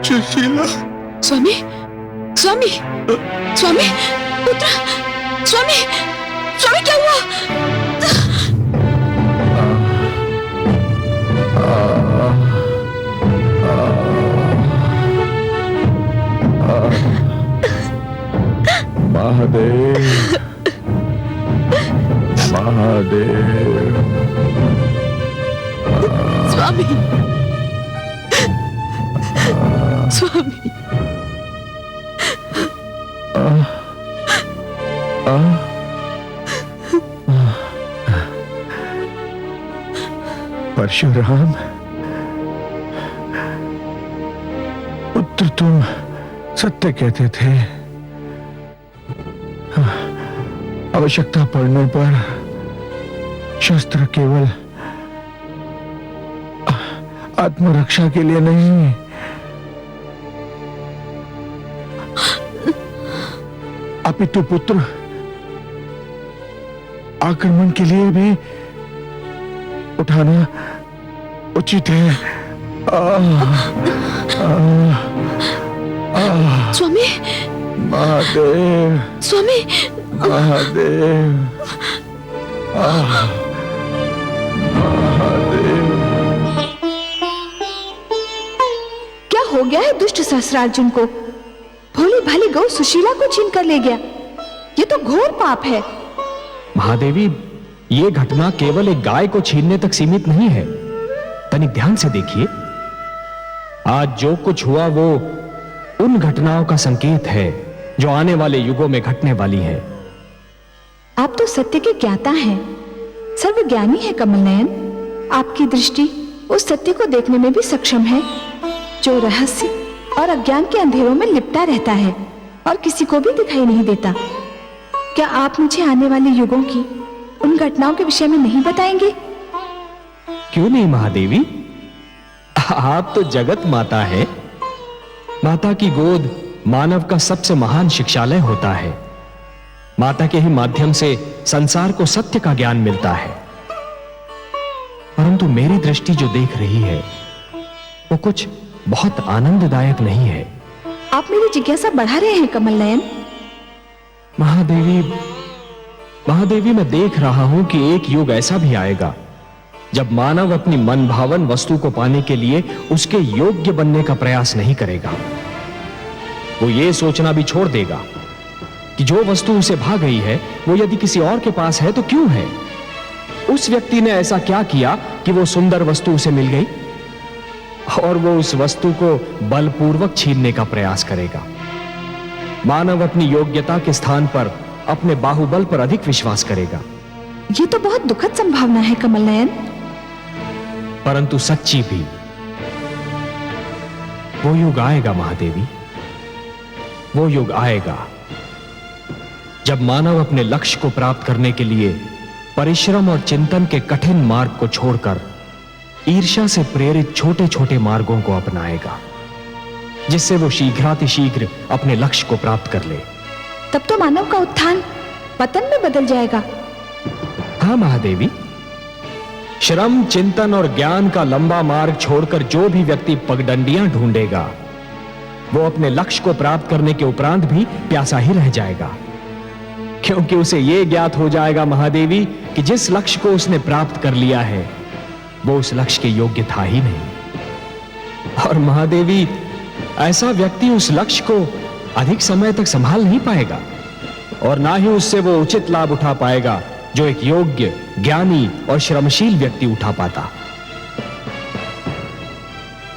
सुशीला। स्वामी, स्वामी, स्वामी, पुत्र, स्वामी, स्वामी क्या हुआ? महादेव, महादेव। स्वामी, स्वामी। परशुराम, पुत्र तुम सत्य कहते थे। आवश्यकता पड़ने पर शस्त्र केवल आत्मरक्षा के लिए नहीं, अपितु पुत्र आक्रमण के लिए भी उठाना उचित है। स्वामी, महादेव, स्वामी, महादेव, महादेव। क्या हो गया है दुष्ट सहस्रार्जुन को? भोली भाली गौ सुशीला को छीन कर ले गया। ये तो घोर पाप है। महादेवी, ये घटना केवल एक गाय को छीनने तक सीमित नहीं है। तनिक ध्यान से देखिए, आज जो कुछ हुआ वो उन घटनाओं का संकेत है जो आने वाले युगों में घटने वाली है। आप तो सत्य के ज्ञाता हैं, सर्वज्ञानी है कमल नयन। आपकी दृष्टि उस सत्य को देखने में भी सक्षम है जो रहस्य और अज्ञान के अंधेरों में लिपटा रहता है और किसी को भी दिखाई नहीं देता। क्या आप मुझे आने वाले युगों की उन घटनाओं के विषय में नहीं बताएंगे? क्यों नहीं महादेवी, आप तो जगत माता है। माता की गोद मानव का सबसे महान शिक्षालय होता है। माता के ही माध्यम से संसार को सत्य का ज्ञान मिलता है। परंतु मेरी दृष्टि जो देख रही है वो कुछ बहुत आनंददायक नहीं है। आप मेरी जिज्ञासा बढ़ा रहे हैं कमल नयन। महादेवी, मैं देख रहा हूं कि एक युग ऐसा भी आएगा जब मानव अपनी मन भावन वस्तु को पाने के लिए उसके योग्य बनने का प्रयास नहीं करेगा। वो ये सोचना भी छोड़ देगा कि जो वस्तु उसे भा गई है वो यदि किसी और के पास है तो क्यों है। उस व्यक्ति ने ऐसा क्या किया कि वो सुंदर वस्तु उसे मिल गई, और वो उस वस्तु को बलपूर्वक छीनने का प्रयास करेगा। मानव अपनी योग्यता के स्थान पर अपने बाहुबल पर अधिक विश्वास करेगा। ये तो बहुत दुखद संभावना है कमल नयन। परंतु सच्ची भी। वो युग आएगा महादेवी, वो युग आएगा जब मानव अपने लक्ष्य को प्राप्त करने के लिए परिश्रम और चिंतन के कठिन मार्ग को छोड़कर ईर्ष्या से प्रेरित छोटे छोटे मार्गों को अपनाएगा, जिससे वो शीघ्रातिशीघ्र अपने लक्ष्य को प्राप्त कर ले। तब तो मानव का उत्थान पतन में बदल जाएगा। हाँ महादेवी, श्रम, चिंतन और ज्ञान का लंबा मार्ग छोड़कर जो भी व्यक्ति पगडंडियां ढूंढेगा वो अपने लक्ष्य को प्राप्त करने के उपरांत भी प्यासा ही रह जाएगा, क्योंकि उसे यह ज्ञात हो जाएगा महादेवी कि जिस लक्ष्य को उसने प्राप्त कर लिया है वो उस लक्ष्य के योग्य था ही नहीं। और महादेवी, ऐसा व्यक्ति उस लक्ष्य को अधिक समय तक संभाल नहीं पाएगा और ना ही उससे वो उचित लाभ उठा पाएगा जो एक योग्य, ज्ञानी और श्रमशील व्यक्ति उठा पाता।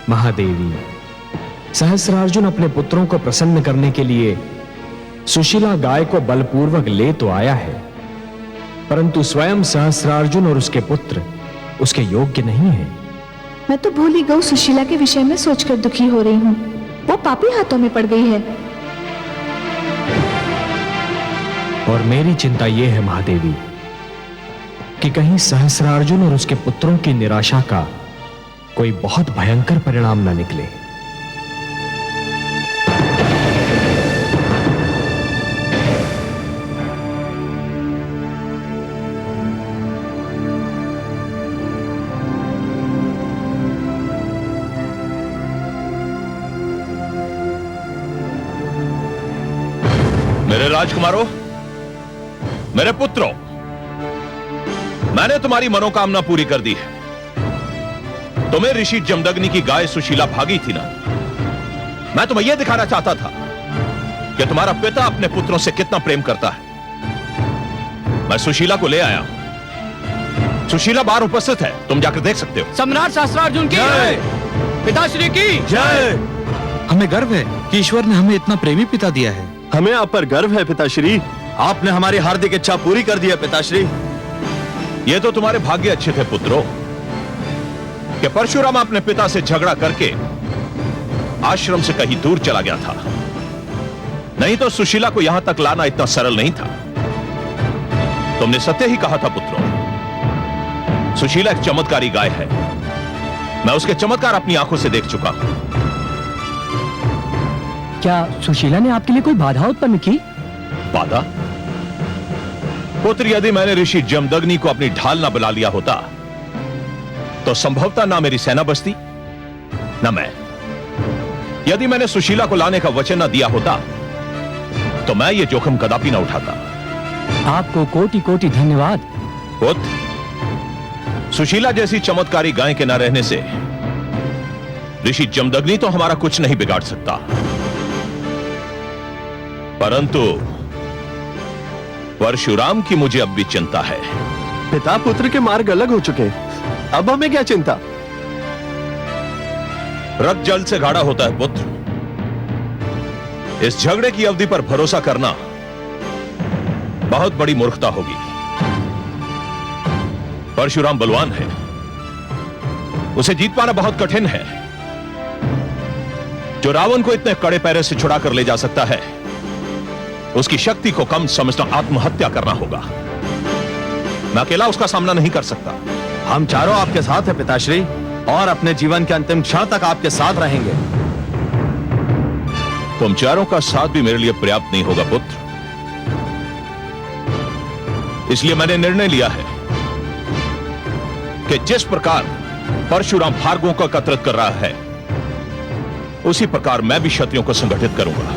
महादेवी, सहस्रार्जुन अपने पुत्रों को प्रसन्न करने के लिए सुशीला गाय को बलपूर्वक ले तो आया है, परंतु स्वयं सहस्रार्जुन और उसके पुत्र उसके योग्य नहीं है। मैं तो भूल ही गऊ सुशीला के विषय में सोचकर दुखी हो रही हूँ। वो पापी हाथों में पड़ गई है। और मेरी चिंता यह है महादेवी कि कहीं सहस्रार्जुन और उसके पुत्रों की निराशा का कोई बहुत भयंकर परिणाम न निकले। मेरे राजकुमारों, मेरे पुत्रों, मैंने तुम्हारी मनोकामना पूरी कर दी है। तुम्हें ऋषि जमदग्नि की गाय सुशीला भागी थी ना। मैं तुम्हें यह दिखाना चाहता था कि तुम्हारा पिता अपने पुत्रों से कितना प्रेम करता है। मैं सुशीला को ले आया हूं। सुशीला बाहर उपस्थित है, तुम जाकर देख सकते हो। सम्राट सहस्त्रार्जुन की जय, पिताश्री की जय। हमें गर्व है कि ईश्वर ने हमें इतना प्रेमी पिता दिया है। हमें आप पर गर्व है पिताश्री। आपने हमारी हार्दिक इच्छा पूरी कर दी है पिताश्री। ये तो तुम्हारे भाग्य अच्छे थे पुत्रों कि परशुराम अपने पिता से झगड़ा करके आश्रम से कहीं दूर चला गया था, नहीं तो सुशीला को यहां तक लाना इतना सरल नहीं था। तुमने सत्य ही कहा था पुत्रों। सुशीला एक चमत्कारी गाय है। मैं उसके चमत्कार अपनी आंखों से देख चुका हूं। क्या सुशीला ने आपके लिए कोई बाधा उत्पन्न की? बाधा? पुत्र, यदि मैंने ऋषि जमदग्नि को अपनी ढाल ना बुला लिया होता तो संभवतः ना मेरी सेना बचती ना मैं। यदि मैंने सुशीला को लाने का वचन ना दिया होता तो मैं ये जोखिम कदापि ना उठाता। आपको कोटि कोटि धन्यवाद। पुत्र, सुशीला जैसी चमत्कारी गाय के न रहने से ऋषि जमदग्नि तो हमारा कुछ नहीं बिगाड़ सकता, परंतु परशुराम की मुझे अब भी चिंता है। पिता पुत्र के मार्ग अलग हो चुके, अब हमें क्या चिंता? रक्त जल से गाढ़ा होता है पुत्र। इस झगड़े की अवधि पर भरोसा करना बहुत बड़ी मूर्खता होगी। परशुराम बलवान है, उसे जीत पाना बहुत कठिन है। जो रावण को इतने कड़े पैरे से छुड़ा कर ले जा सकता है, उसकी शक्ति को कम समझना आत्महत्या करना होगा। मैं अकेला उसका सामना नहीं कर सकता। हम चारों आपके साथ हैं पिताश्री, और अपने जीवन के अंतिम क्षण तक आपके साथ रहेंगे। तुम चारों का साथ भी मेरे लिए पर्याप्त नहीं होगा पुत्र। इसलिए मैंने निर्णय लिया है कि जिस प्रकार परशुराम भार्गवों को एकत्रित कर रहा है, उसी प्रकार मैं भी क्षत्रियों को संगठित करूंगा।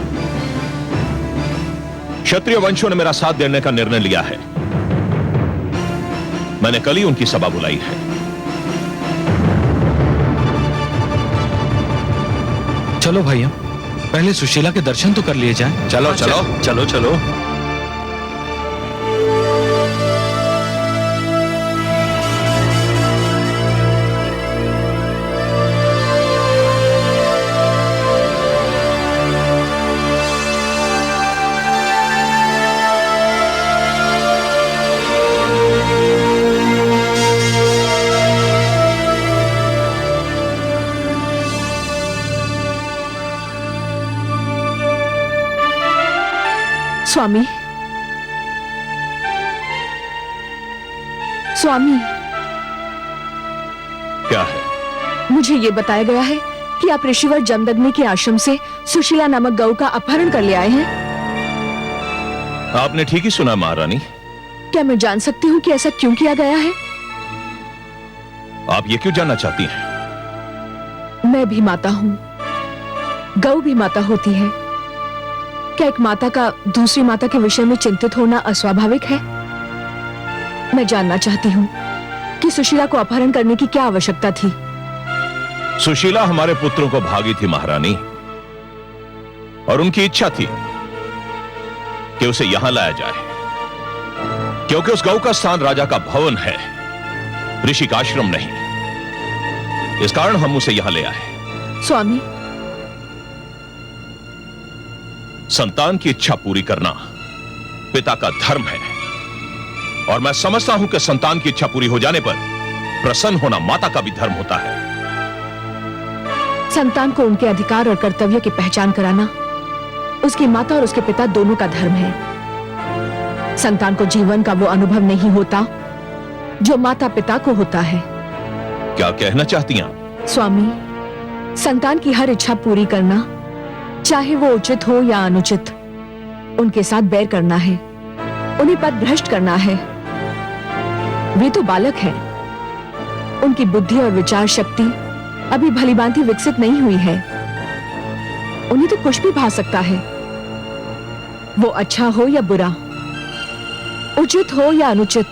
क्षत्रिय वंशों ने मेरा साथ देने का निर्णय लिया है। मैंने कल ही उनकी सभा बुलाई है। चलो भैया, पहले सुशीला के दर्शन तो कर लिए जाएं। चलो चलो चलो चलो। स्वामी, स्वामी, क्या है? मुझे ये बताया गया है कि आप ऋषिवर जमदग्नि के आश्रम से सुशीला नामक गऊ का अपहरण कर ले आए हैं। आपने ठीक ही सुना महारानी। क्या मैं जान सकती हूँ कि ऐसा क्यों किया गया है? आप ये क्यों जानना चाहती हैं? मैं भी माता हूँ, गऊ भी माता होती है। क्या एक माता का दूसरी माता के विषय में चिंतित होना अस्वाभाविक है? मैं जानना चाहती हूँ कि सुशीला को अपहरण करने की क्या आवश्यकता थी? सुशीला हमारे पुत्रों को भागी थी महारानी, और उनकी इच्छा थी कि उसे यहां लाया जाए, क्योंकि उस गऊ का स्थान राजा का भवन है, ऋषि का आश्रम नहीं। इस कारण हम उसे यहां ले आए। स्वामी, संतान की इच्छा पूरी करना पिता का धर्म है, और मैं समझता हूं कि संतान की इच्छा पूरी हो जाने पर प्रसन्न होना माता का भी धर्म होता है। संतान को उनके अधिकार और कर्तव्य की पहचान कराना उसकी माता और उसके पिता दोनों का धर्म है। संतान को जीवन का वो अनुभव नहीं होता जो माता पिता को होता है। क्या कहना चाहती हैं? स्वामी, संतान की हर इच्छा पूरी करना, चाहे वो उचित हो या अनुचित, उनके साथ बैर करना है, उन्हें पथ भ्रष्ट करना है। वे तो बालक हैं, उनकी बुद्धि और विचार शक्ति अभी भलीभांति विकसित नहीं हुई है। उन्हें तो कुछ भी भा सकता है, वो अच्छा हो या बुरा, उचित हो या अनुचित।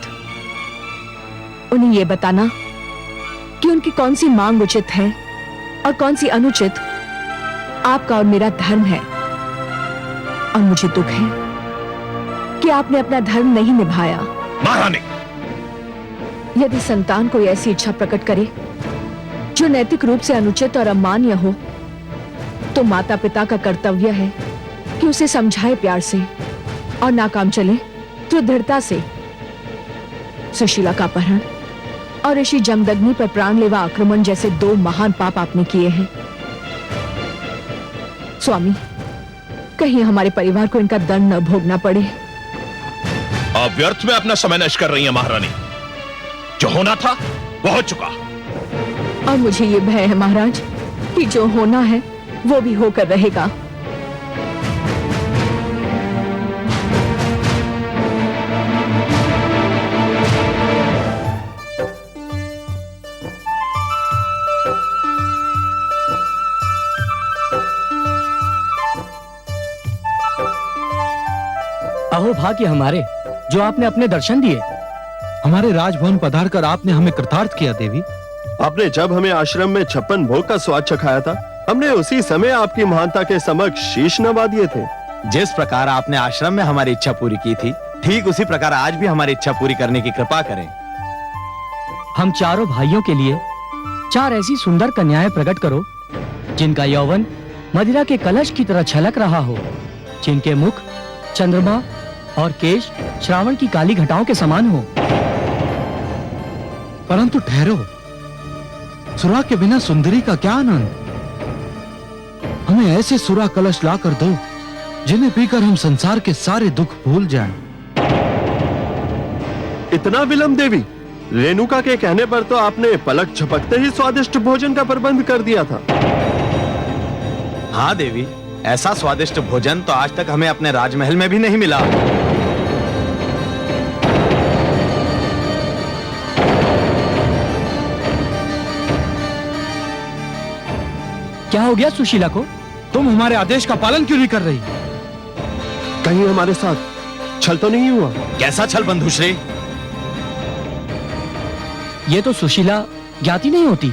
उन्हें यह बताना कि उनकी कौन सी मांग उचित है और कौन सी अनुचित आपका और मेरा धर्म है। और मुझे दुख है कि आपने अपना धर्म नहीं निभाया। महारानी, यदि संतान कोई ऐसी इच्छा प्रकट करे जो नैतिक रूप से अनुचित और अमान्य हो, तो माता पिता का कर्तव्य है कि उसे समझाए प्यार से, और नाकाम चले तो दृढ़ता से। सुशीला का अपहरण और ऋषि जमदग्नि पर प्राणलेवा आक्रमण जैसे दो महान पाप आपने किए हैं। स्वामी, कहीं हमारे परिवार को इनका दंड न भोगना पड़े। आप व्यर्थ में अपना समय नष्ट कर रही हैं महारानी। जो होना था वो हो चुका। और मुझे ये भय है महाराज कि जो होना है वो भी होकर रहेगा। अहो भाग्य हमारे, जो आपने अपने दर्शन दिए। हमारे राजभवन पधार कर आपने हमें कृतार्थ किया देवी। आपने जब हमें आश्रम में 56 भोग का स्वाद चखाया था, हमने उसी समय आपकी महानता के समक्ष शीश नवा दिए थे। जिस प्रकार आपने आश्रम में हमारी इच्छा पूरी की थी, ठीक उसी प्रकार आज भी हमारी इच्छा पूरी करने की कृपा करें। हम चारों भाइयों के लिए 4 ऐसी सुंदर कन्याएं प्रकट करो जिनका यौवन मदिरा के कलश की तरह छलक रहा हो, जिनके मुख चंद्रमा और केश श्रावण की काली घटाओं के समान हो। परंतु ठहरो, सुरा के बिना सुंदरी का क्या आनंद। हमें ऐसे सुरा कलश ला कर दो जिन्हें पीकर हम संसार के सारे दुख भूल जाएं। इतना विलंब देवी? रेणुका के कहने पर तो आपने पलक झपकते ही स्वादिष्ट भोजन का प्रबंध कर दिया था। हाँ देवी, ऐसा स्वादिष्ट भोजन तो आज तक हमें अपने राजमहल में भी नहीं मिला। क्या हो गया सुशीला को? तुम हमारे आदेश का पालन क्यों नहीं कर रही? कहीं हमारे साथ छल तो नहीं हुआ? कैसा छल बंधुश्री? ये तो सुशीला ज्ञाति नहीं होती।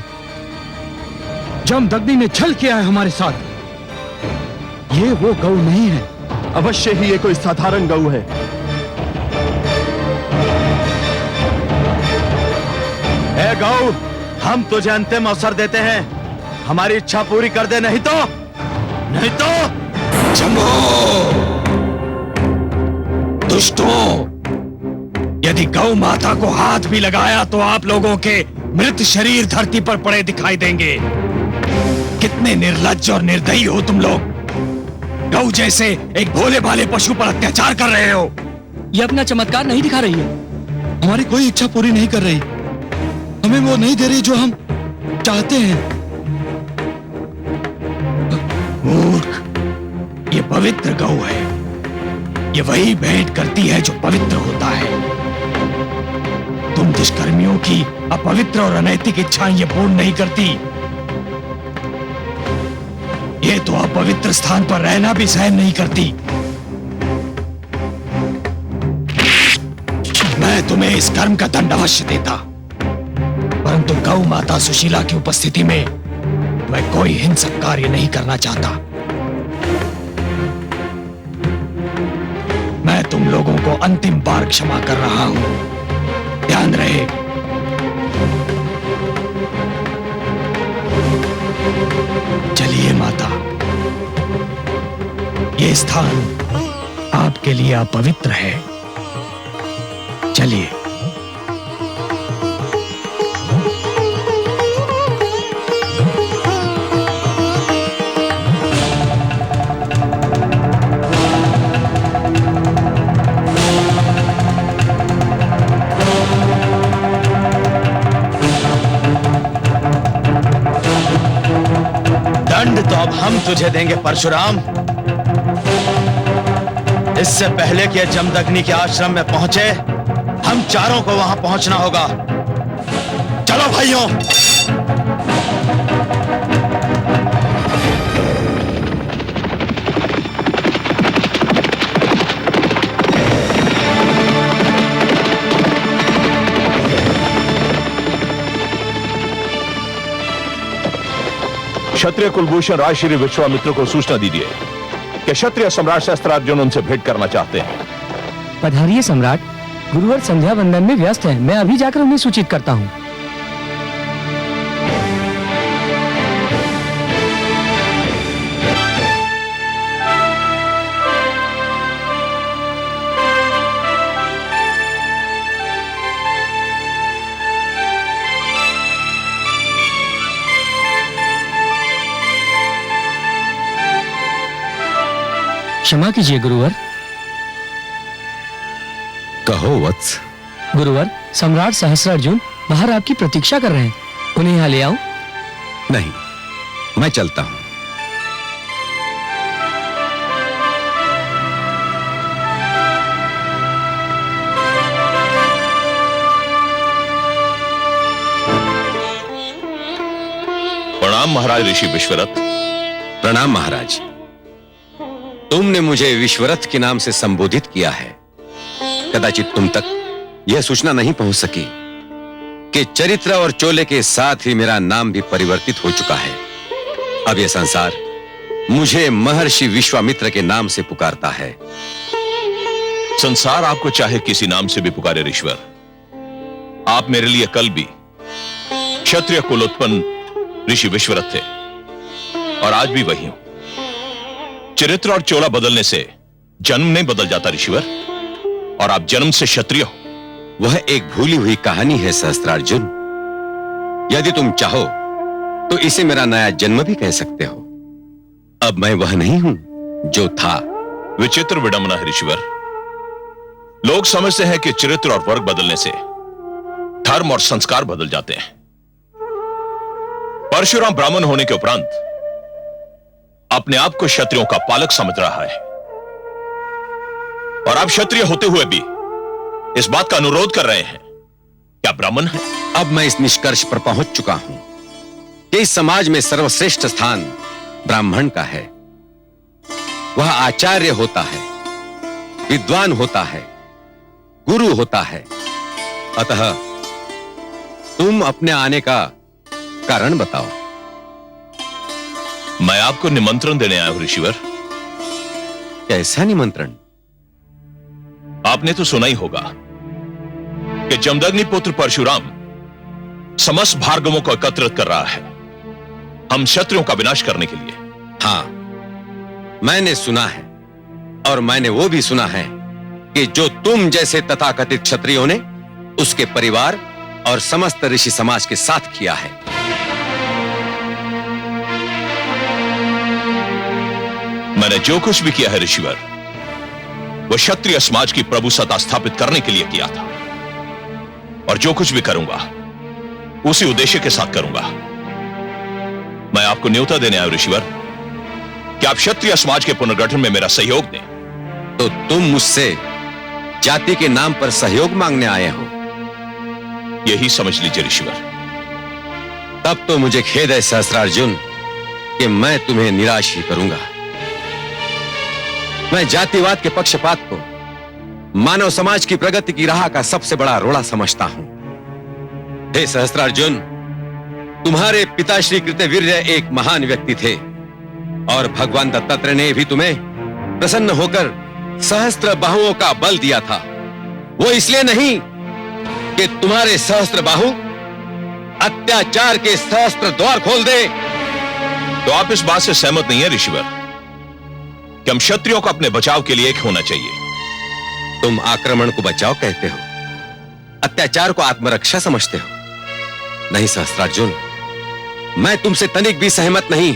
जमदग्नि ने छल किया है हमारे साथ। ये वो गौ नहीं है। अवश्य ही ये कोई साधारण गऊ है। ए गौ, हम तुझे अंतिम अवसर देते हैं, हमारी इच्छा पूरी कर दे, नहीं तो शंभो! दुष्टों, यदि गौ माता को हाथ भी लगाया तो आप लोगों के मृत शरीर धरती पर पड़े दिखाई देंगे। कितने निर्लज्ज और निर्दयी हो तुम लोग। गौ जैसे एक भोले भाले पशु पर अत्याचार कर रहे हो। ये अपना चमत्कार नहीं दिखा रही है। हमारी कोई इच्छा पूरी नहीं कर रही। हमें वो नहीं दे रही जो हम चाहते हैं। मूर्ख, ये पवित्र गौ है। ये वही भेंट करती है जो पवित्र होता है। तुम दुष्कर्मियों की अपवित्र और अनैतिक इच्छाएं ये पूर्ण नहीं करती। ये तो अपवित्र स्थान पर रहना भी सहन नहीं करती। मैं तुम्हें इस कर्म का दंड अवश्य देता, परंतु गौ माता सुशीला की उपस्थिति में मैं कोई हिंसक कार्य नहीं करना चाहता। मैं तुम लोगों को अंतिम बार क्षमा कर रहा हूं। ध्यान रहे। चलिए माता, ये स्थान आपके लिए अपवित्र है। चलिए। दंड तो अब हम तुझे देंगे परशुराम। इससे पहले कि जमदग्नि के आश्रम में पहुंचे, हम चारों को वहां पहुंचना होगा। चलो भाइयों। क्षत्रिय कुलभूषण राज श्री विश्वामित्र को सूचना दीजिए कि क्षत्रिय सम्राट शस्त्रार्जुन उनसे भेंट करना चाहते हैं। पधारिए सम्राट। गुरुवर संध्या वंदन में व्यस्त हैं। मैं अभी जाकर उन्हें सूचित करता हूँ। क्षमा कीजिए गुरुवर। कहो वत्स। गुरुवर, सम्राट सहस्त्रार्जुन बाहर आपकी प्रतीक्षा कर रहे हैं। उन्हें यहाँ ले आओ। नहीं, मैं चलता हूं। प्रणाम महाराज ऋषि विश्वरथ। प्रणाम महाराज। तुमने मुझे विश्वरथ के नाम से संबोधित किया है। कदाचित तुम तक यह सूचना नहीं पहुंच सकी कि चरित्र और चोले के साथ ही मेरा नाम भी परिवर्तित हो चुका है। अब यह संसार मुझे महर्षि विश्वामित्र के नाम से पुकारता है। संसार आपको चाहे किसी नाम से भी पुकारे ऋषिवर, आप मेरे लिए कल भी क्षत्रिय कुल उत्पन्न ऋषि विश्वरथ थे और आज भी वही हूं। चरित्र और चोला बदलने से जन्म नहीं बदल जाता ऋषिवर, और आप जन्म से क्षत्रिय हो। वह एक भूली हुई कहानी है सहस्त्रार्जुन। यदि तुम चाहो तो इसे मेरा नया जन्म भी कह सकते हो। अब मैं वह नहीं हूं जो था। विचित्र विडंबना है ऋषिवर। लोग समझते हैं कि चरित्र और वर्ग बदलने से धर्म और संस्कार बदल जाते हैं। परशुराम ब्राह्मण होने के उपरांत अपने आप को क्षत्रियों का पालक समझ रहा है, और आप क्षत्रिय होते हुए भी इस बात का अनुरोध कर रहे हैं क्या ब्राह्मण है? अब मैं इस निष्कर्ष पर पहुंच चुका हूं कि इस समाज में सर्वश्रेष्ठ स्थान ब्राह्मण का है, वह आचार्य होता है, विद्वान होता है, गुरु होता है। अतः तुम अपने आने का कारण बताओ। मैं आपको निमंत्रण देने आया हूं ऋषिवर। कैसा निमंत्रण? आपने तो सुना ही होगा कि जमदग्नि पुत्र परशुराम समस्त भार्गवों को एकत्रित कर रहा है हम क्षत्रियों का विनाश करने के लिए। हाँ, मैंने सुना है, और मैंने वो भी सुना है कि जो तुम जैसे तथाकथित क्षत्रियों ने उसके परिवार और समस्त ऋषि समाज के साथ किया है। मैंने जो कुछ भी किया है ऋषिवर, वह क्षत्रिय समाज की प्रभुसत्ता स्थापित करने के लिए किया था, और जो कुछ भी करूंगा उसी उद्देश्य के साथ करूंगा। मैं आपको न्योता देने आया ऋषिवर कि आप क्षत्रिय समाज के पुनर्गठन में मेरा सहयोग दें। तो तुम मुझसे जाति के नाम पर सहयोग मांगने आए हो? यही समझ लीजिए ऋषिवर। तब तो मुझे खेद है सहस्त्रार्जुन कि मैं तुम्हें निराश ही करूंगा। मैं जातिवाद के पक्षपात को मानव समाज की प्रगति की राह का सबसे बड़ा रोड़ा समझता हूं। हे सहस्त्रार्जुन, तुम्हारे पिता श्री कृतवीर्य एक महान व्यक्ति थे, और भगवान दत्तात्रेय ने भी तुम्हें प्रसन्न होकर सहस्त्र बाहुओं का बल दिया था। वो इसलिए नहीं कि तुम्हारे सहस्त्र बाहु अत्याचार के सहस्त्र द्वार खोल दे। तो आप इस बात से सहमत नहीं है ऋषिवर कि हम क्षत्रियों को अपने बचाव के लिए एक होना चाहिए? तुम आक्रमण को बचाव कहते हो, अत्याचार को आत्मरक्षा समझते हो। नहीं सहस्त्रार्जुन, मैं तुमसे तनिक भी सहमत नहीं।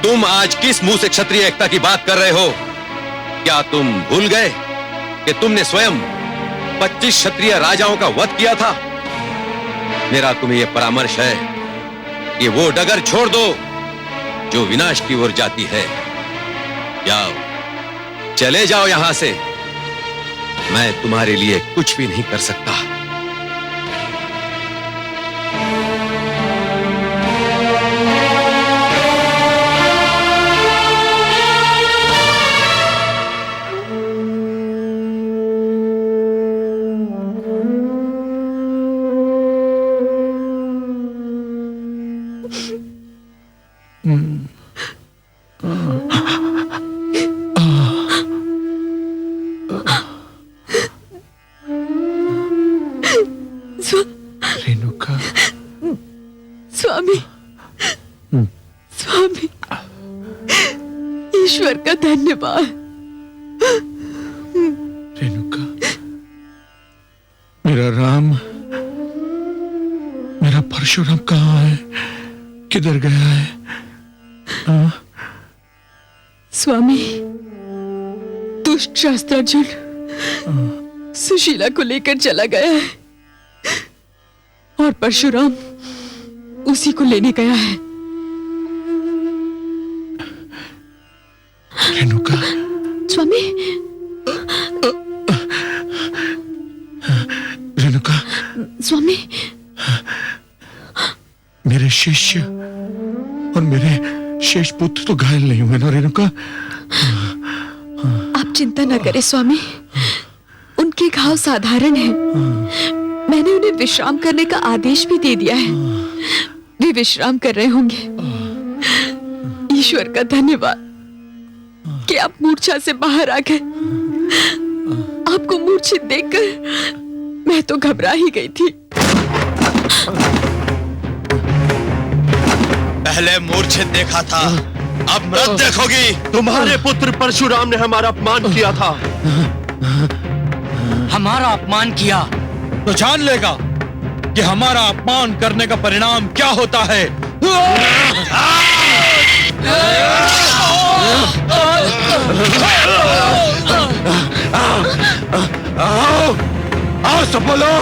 तुम आज किस मुंह से क्षत्रिय एकता की बात कर रहे हो? क्या तुम भूल गए कि तुमने स्वयं 25 क्षत्रिय राजाओं का वध किया था? मेरा तुम्हें यह परामर्श है कि वो डगर छोड़ दो जो विनाश की ओर जाती है। जाओ, चले जाओ यहां से। मैं तुम्हारे लिए कुछ भी नहीं कर सकता। रेणुका, स्वामी, स्वामी, ईश्वर का धन्यवाद। रेणुका, मेरा राम, मेरा परशुराम कहाँ है? किधर गया है? स्वामी, दुष्ट शास्त्रार्जुन सुशीला को लेकर चला गया है, और परशुराम उसी को लेने गया है। रेणुका, स्वामी, रेणुका, स्वामी, मेरे शिष्य और मेरे शेष पुत्र तो घायल नहीं हुए ना रेणुका? आप चिंता न करें स्वामी, उनके घाव साधारण हैं। मैंने उन्हें विश्राम करने का आदेश भी दे दिया है। वे विश्राम कर रहे होंगे। ईश्वर का धन्यवाद कि आप मूर्छा से बाहर आ गए। आपको मूर्छित देखकर मैं तो घबरा ही गई थी। पहले मूर्छित देखा था, अब मृत देखोगी। तुम्हारे पुत्र परशुराम ने हमारा अपमान किया था। हमारा अपमान किया तो जान लेगा कि हमारा अपमान करने का परिणाम क्या होता है। आओ, आओ सब बोलो।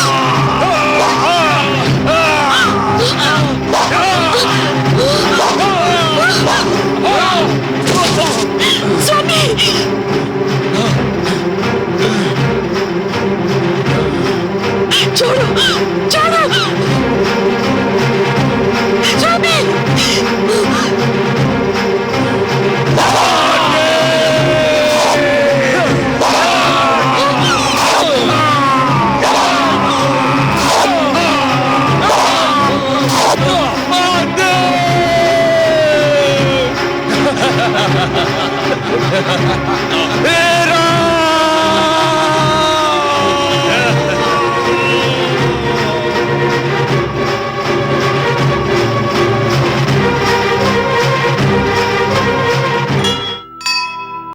Ah!